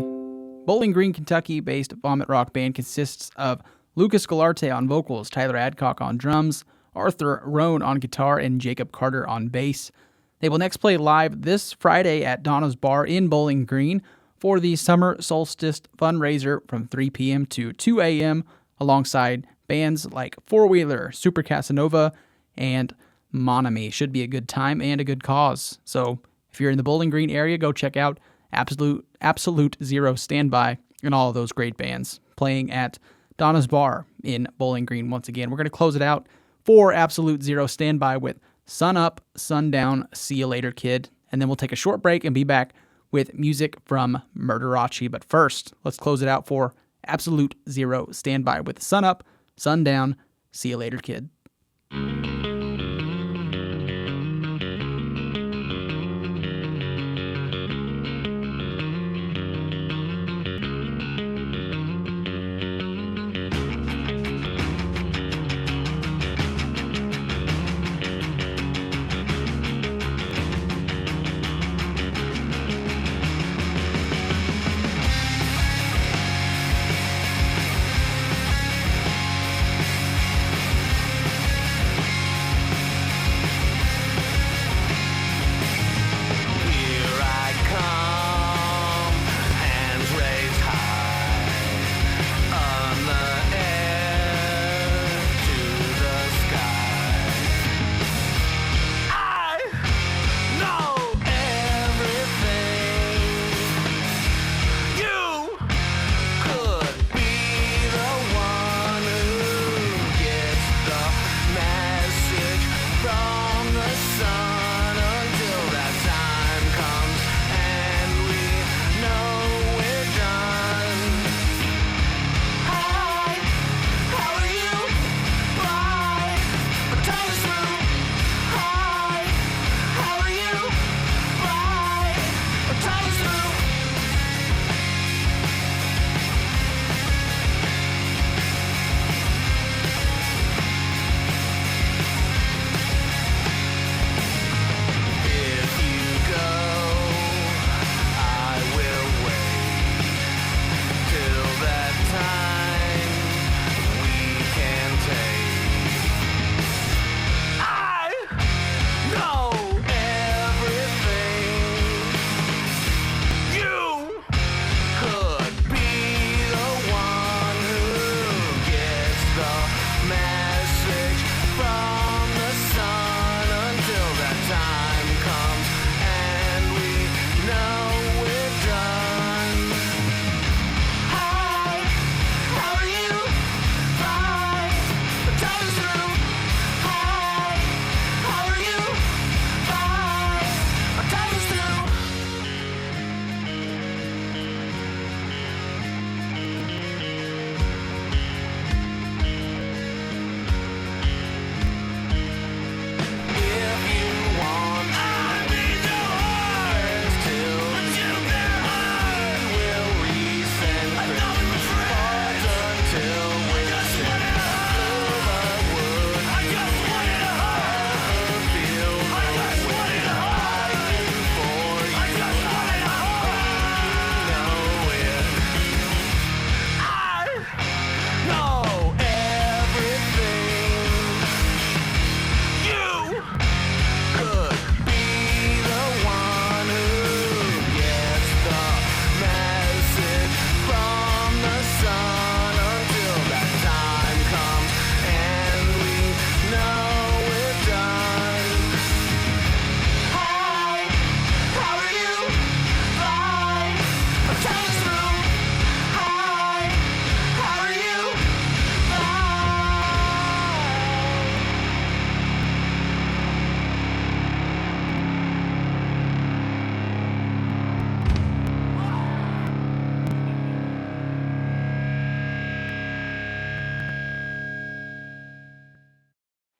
Bowling Green, Kentucky-based vomit rock band consists of Lucas Galarte on vocals, Tyler Adcock on drums, Arthur Rohn on guitar, and Jacob Carter on bass. They will next play live this Friday at Donna's Bar in Bowling Green for the Summer Solstice fundraiser from 3 p.m. to 2 a.m. alongside bands like Four Wheeler, Super Casanova, and Monami. Should be a good time and a good cause. So if you're in the Bowling Green area, go check out Absolute Zero Standby and all of those great bands playing at Donna's Bar in Bowling Green once again. We're going to close it out for Absolute Zero Standby with Sun Up, Sundown, See You Later Kid. And then we'll take a short break and be back with music from Murderace. But first, let's close it out for Absolute Zero Standby with Sun Up, Sundown, See You Later Kid.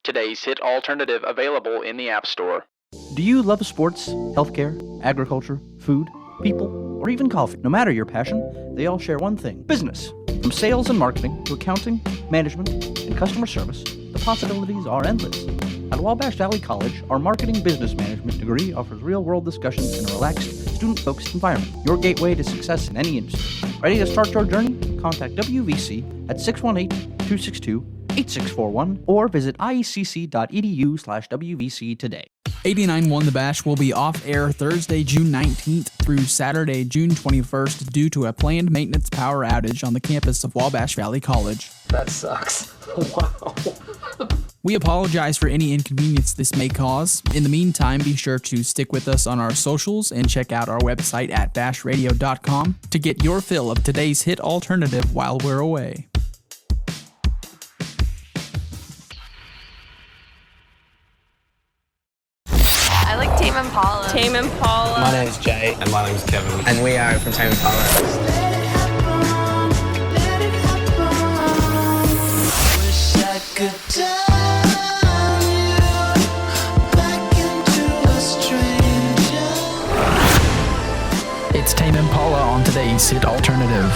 Today's hit alternative available in the App Store. Do you love sports, healthcare, agriculture, food, people, or even coffee? No matter your passion, they all share one thing: business. From sales and marketing to accounting, management, and customer service, the The possibilities are endless. At Wabash Valley College, our marketing business management degree offers real-world discussions in a relaxed, student-focused environment. Your gateway to success in any industry. Ready to start your journey? Contact WVC at 618-262-8641 or visit iecc.edu/WVC today. 89.1 The Bash will be off air Thursday, June 19th through Saturday, June 21st due to a planned maintenance power outage on the campus of Wabash Valley College. That sucks. Wow. We apologize for any inconvenience this may cause. In the meantime, be sure to stick with us on our socials and check out our website at bashradio.com to get your fill of today's hit alternative while we're away. I like Tame Impala. Tame Impala. My name's Jay. And my name's Kevin. And we are from Tame Impala. It's Tame Impala on today's hit alternative.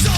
So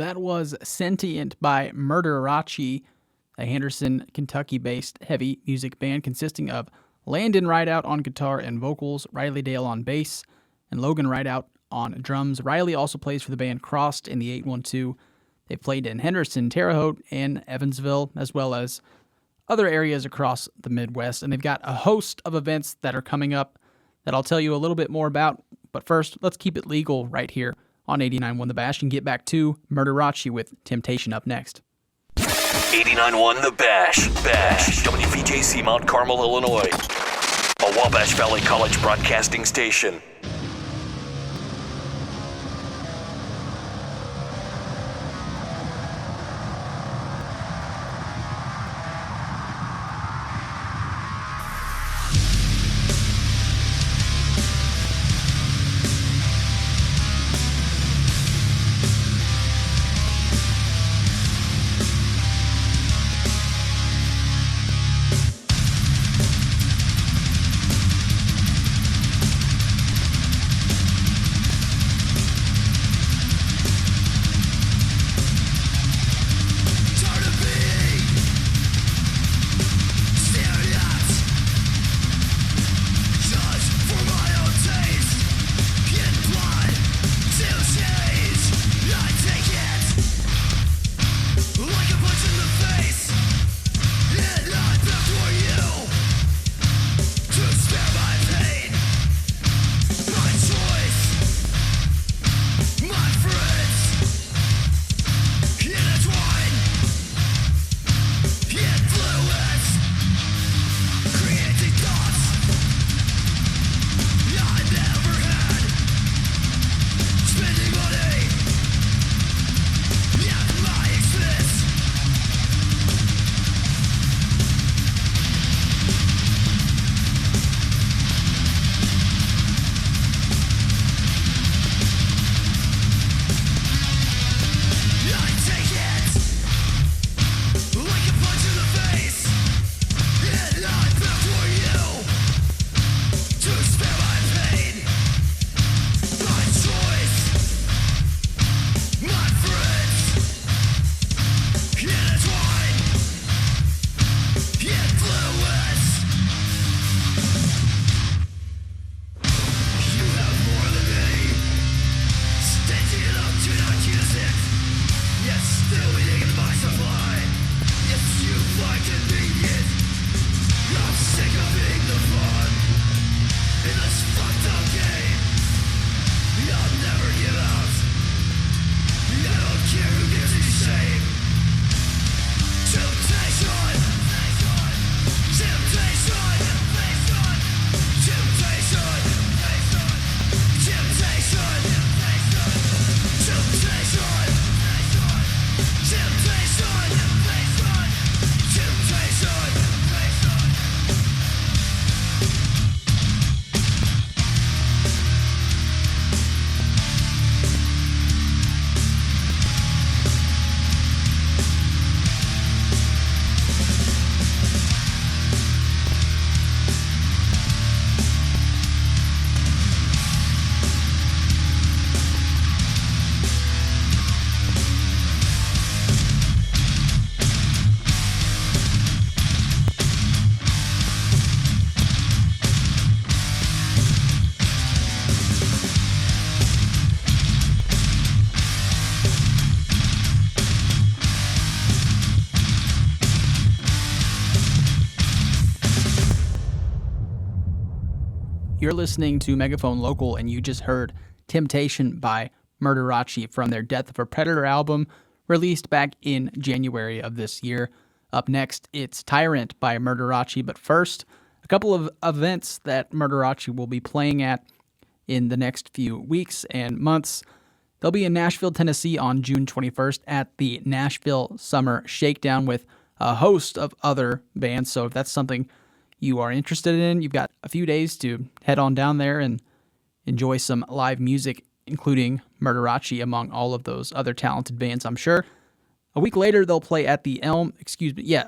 That was Sentient by Murderace, a Henderson, Kentucky-based heavy music band consisting of Landon Rideout on guitar and vocals, Riley Dale on bass, and Logan Rideout on drums. Riley also plays for the band Crossed in the 812. They played in Henderson, Terre Haute, and Evansville, as well as other areas across the Midwest. And they've got a host of events that are coming up that I'll tell you a little bit more about. But first, let's keep it legal right here on 89.1 The Bash and get back to Murderace with Temptation up next. 89.1 The Bash. WVJC Mount Carmel, Illinois. A Wabash Valley College broadcasting station. You're listening to Megaphone Local, and you just heard Temptation by Murderace from their Death of a Predator album, released back in January of this year. Up next, it's Tyrant by Murderace, but first, a couple of events that Murderace will be playing at in the next few weeks and months. They'll be in Nashville, Tennessee on June 21st at the Nashville Summer Shakedown with a host of other bands, so if that's something you are interested in, you've got a few days to head on down there and enjoy some live music, including Murderace among all of those other talented bands, I'm sure. A week later, they'll play at the Elm,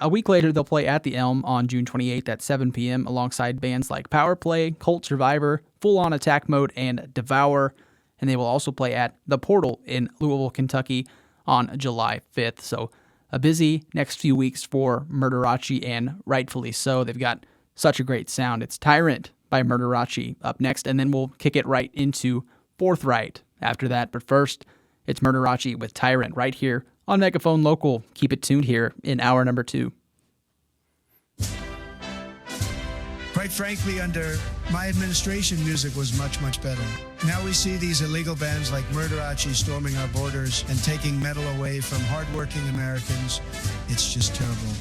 a week later, they'll play at the Elm on June 28th at 7 p.m. alongside bands like Power Play, Cult Survivor, Full On Attack Mode, and Devour. And they will also play at The Portal in Louisville, Kentucky on July 5th. So a busy next few weeks for Murderace, and rightfully so. They've got such a great sound. It's Tyrant by Murderace up next, and then we'll kick it right into Forthright after that. But first, it's Murderace with Tyrant right here on Megaphone Local. Keep it tuned here in hour number 2. Quite frankly, under my administration, music was much, much better. Now we see these illegal bands like Murderace storming our borders and taking metal away from hardworking Americans. It's just terrible.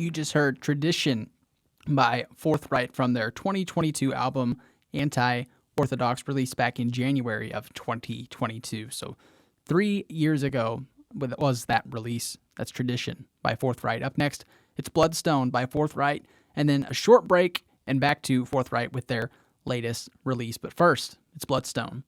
You just heard Tradition by Forthright from their 2022 album Anti-Orthodox, released back in January of 2022. So 3 years ago was that release. That's Tradition by Forthright. Up next, it's Bloodstone by Forthright, and then a short break and back to Forthright with their latest release. But first, it's Bloodstone.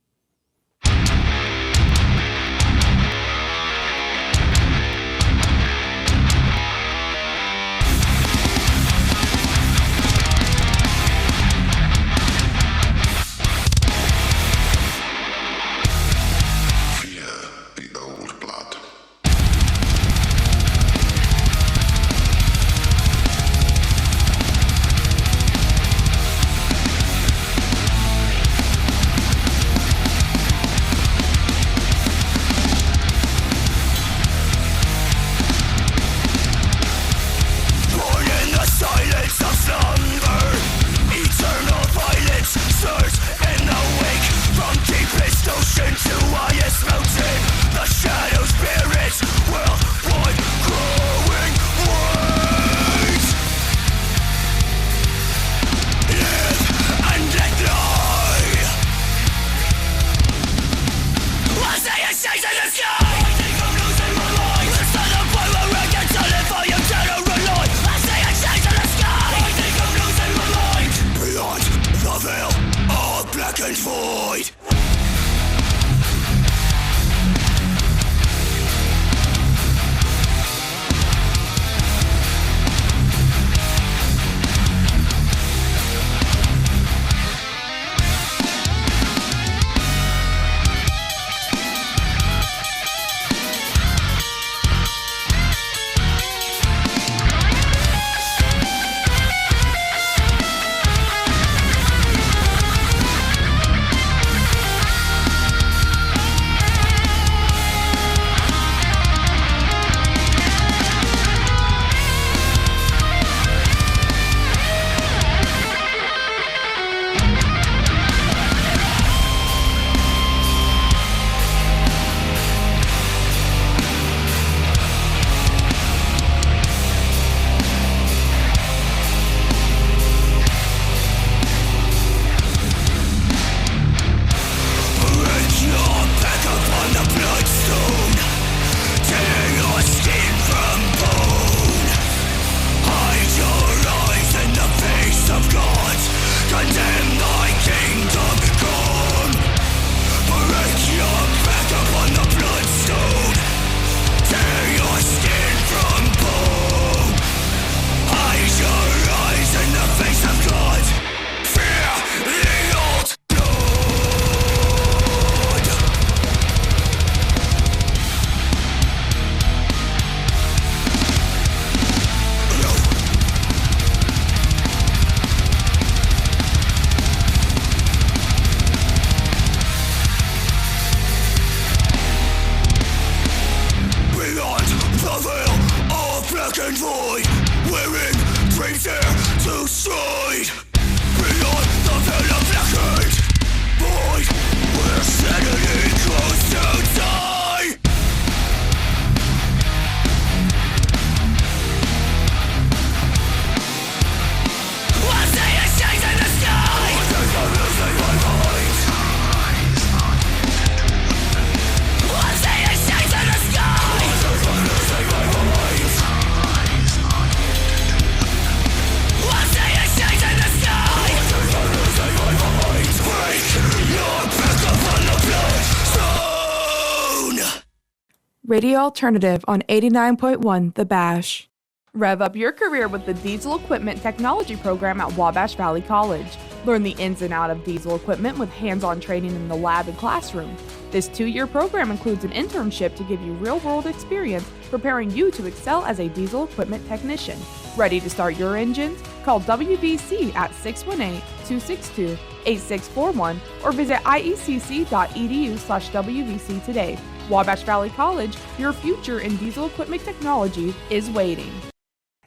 Radio Alternative on 89.1 The Bash. Rev up your career with the Diesel Equipment Technology program at Wabash Valley College. Learn the ins and outs of diesel equipment with hands-on training in the lab and classroom. This 2-year program includes an internship to give you real-world experience, preparing you to excel as a diesel equipment technician. Ready to start your engines? Call WVC at 618-262-8641 or visit iecc.edu/WVC today. Wabash Valley College, your future in diesel equipment technology is waiting.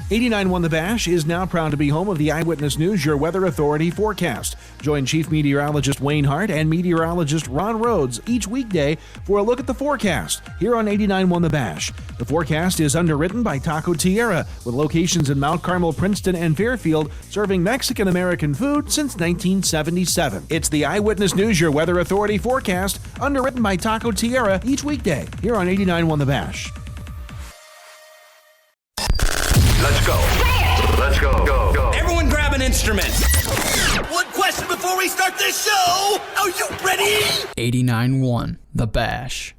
89.1 The Bash is now proud to be home of the Eyewitness News, your weather authority forecast. Join Chief Meteorologist Wayne Hart and Meteorologist Ron Rhodes each weekday for a look at the forecast here on 89.1 The Bash. The forecast is underwritten by Taco Tierra, with locations in Mount Carmel, Princeton, and Fairfield, serving Mexican-American food since 1977. It's the Eyewitness News, your weather authority forecast, underwritten by Taco Tierra each weekday here on 89.1 The Bash. Let's go. Let's go. Go. Everyone grab an instrument. One question before we start this show. Are you ready? 89.1 The Bash.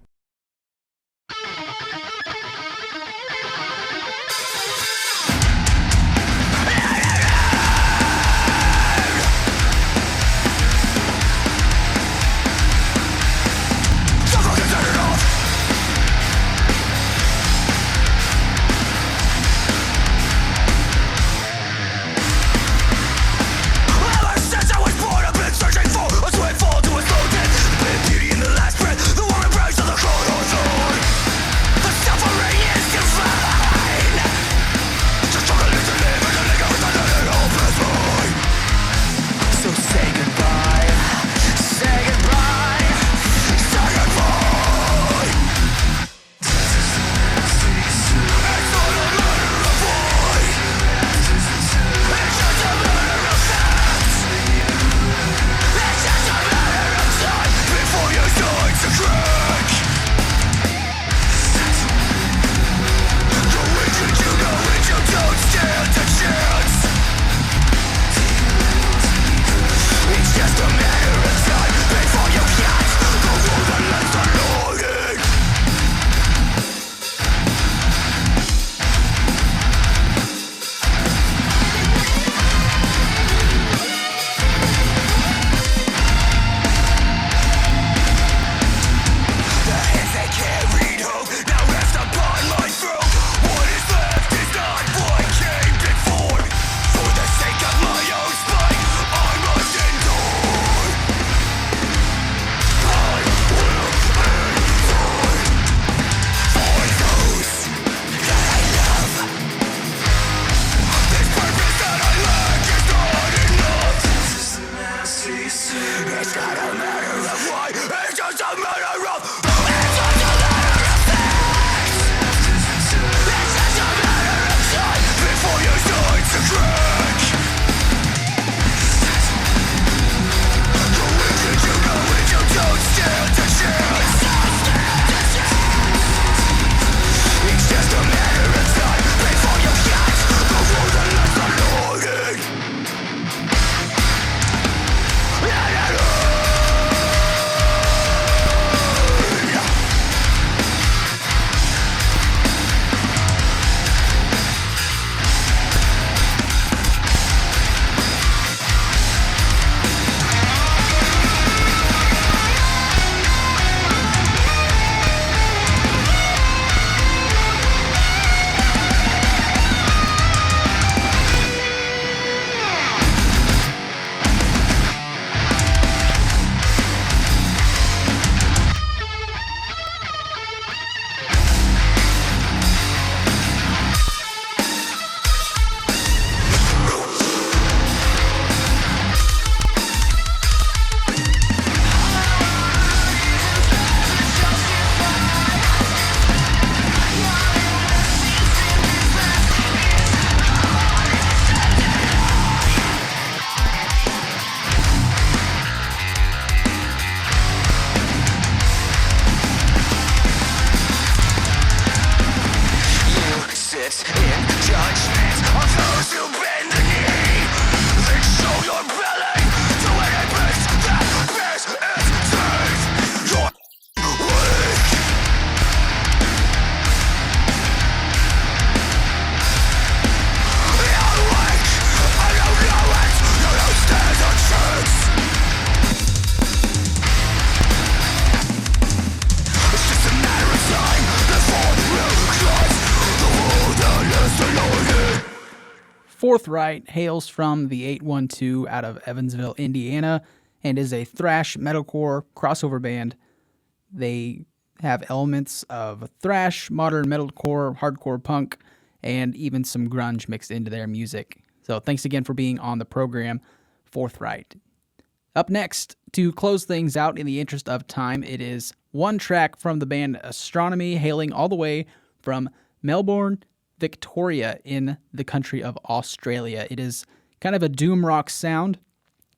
Forthright hails from the 812 out of Evansville, Indiana, and is a thrash metalcore crossover band. They have elements of thrash, modern metalcore, hardcore punk, and even some grunge mixed into their music. So thanks again for being on the program, Forthright. Up next, to close things out in the interest of time, it is one track from the band Astronomy, hailing all the way from Melbourne, Victoria, in the country of Australia. It is kind of a doom rock sound.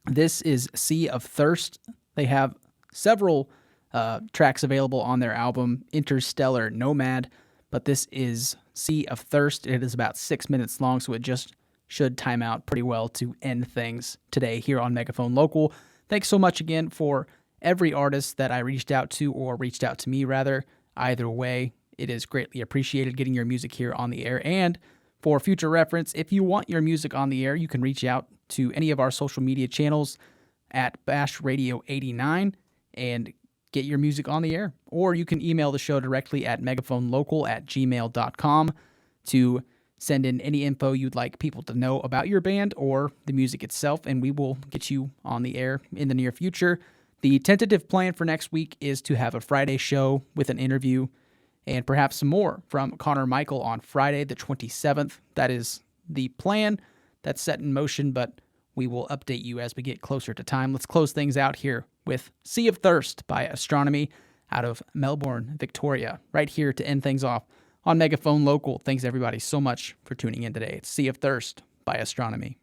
This is Sea of Thirst. They have several tracks available on their album Interstellar Nomad, but this is Sea of Thirst. It is about 6 minutes long, so it just should time out pretty well to end things today here on Megaphone Local. Thanks so much again for every artist that I reached out to, or reached out to me rather. Either way, it is greatly appreciated getting your music here on the air. And for future reference, if you want your music on the air, you can reach out to any of our social media channels at Bash Radio 89 and get your music on the air. Or you can email the show directly at megaphonlocal@gmail.com to send in any info you'd like people to know about your band or the music itself, and we will get you on the air in the near future. The tentative plan for next week is to have a Friday show with an interview and perhaps some more from Connor Michael on Friday the 27th. That is the plan that's set in motion, but we will update you as we get closer to time. Let's close things out here with Sea of Thirst by Astronomy out of Melbourne, Victoria, right here to end things off on Megaphone Local. Thanks everybody so much for tuning in today. It's Sea of Thirst by Astronomy.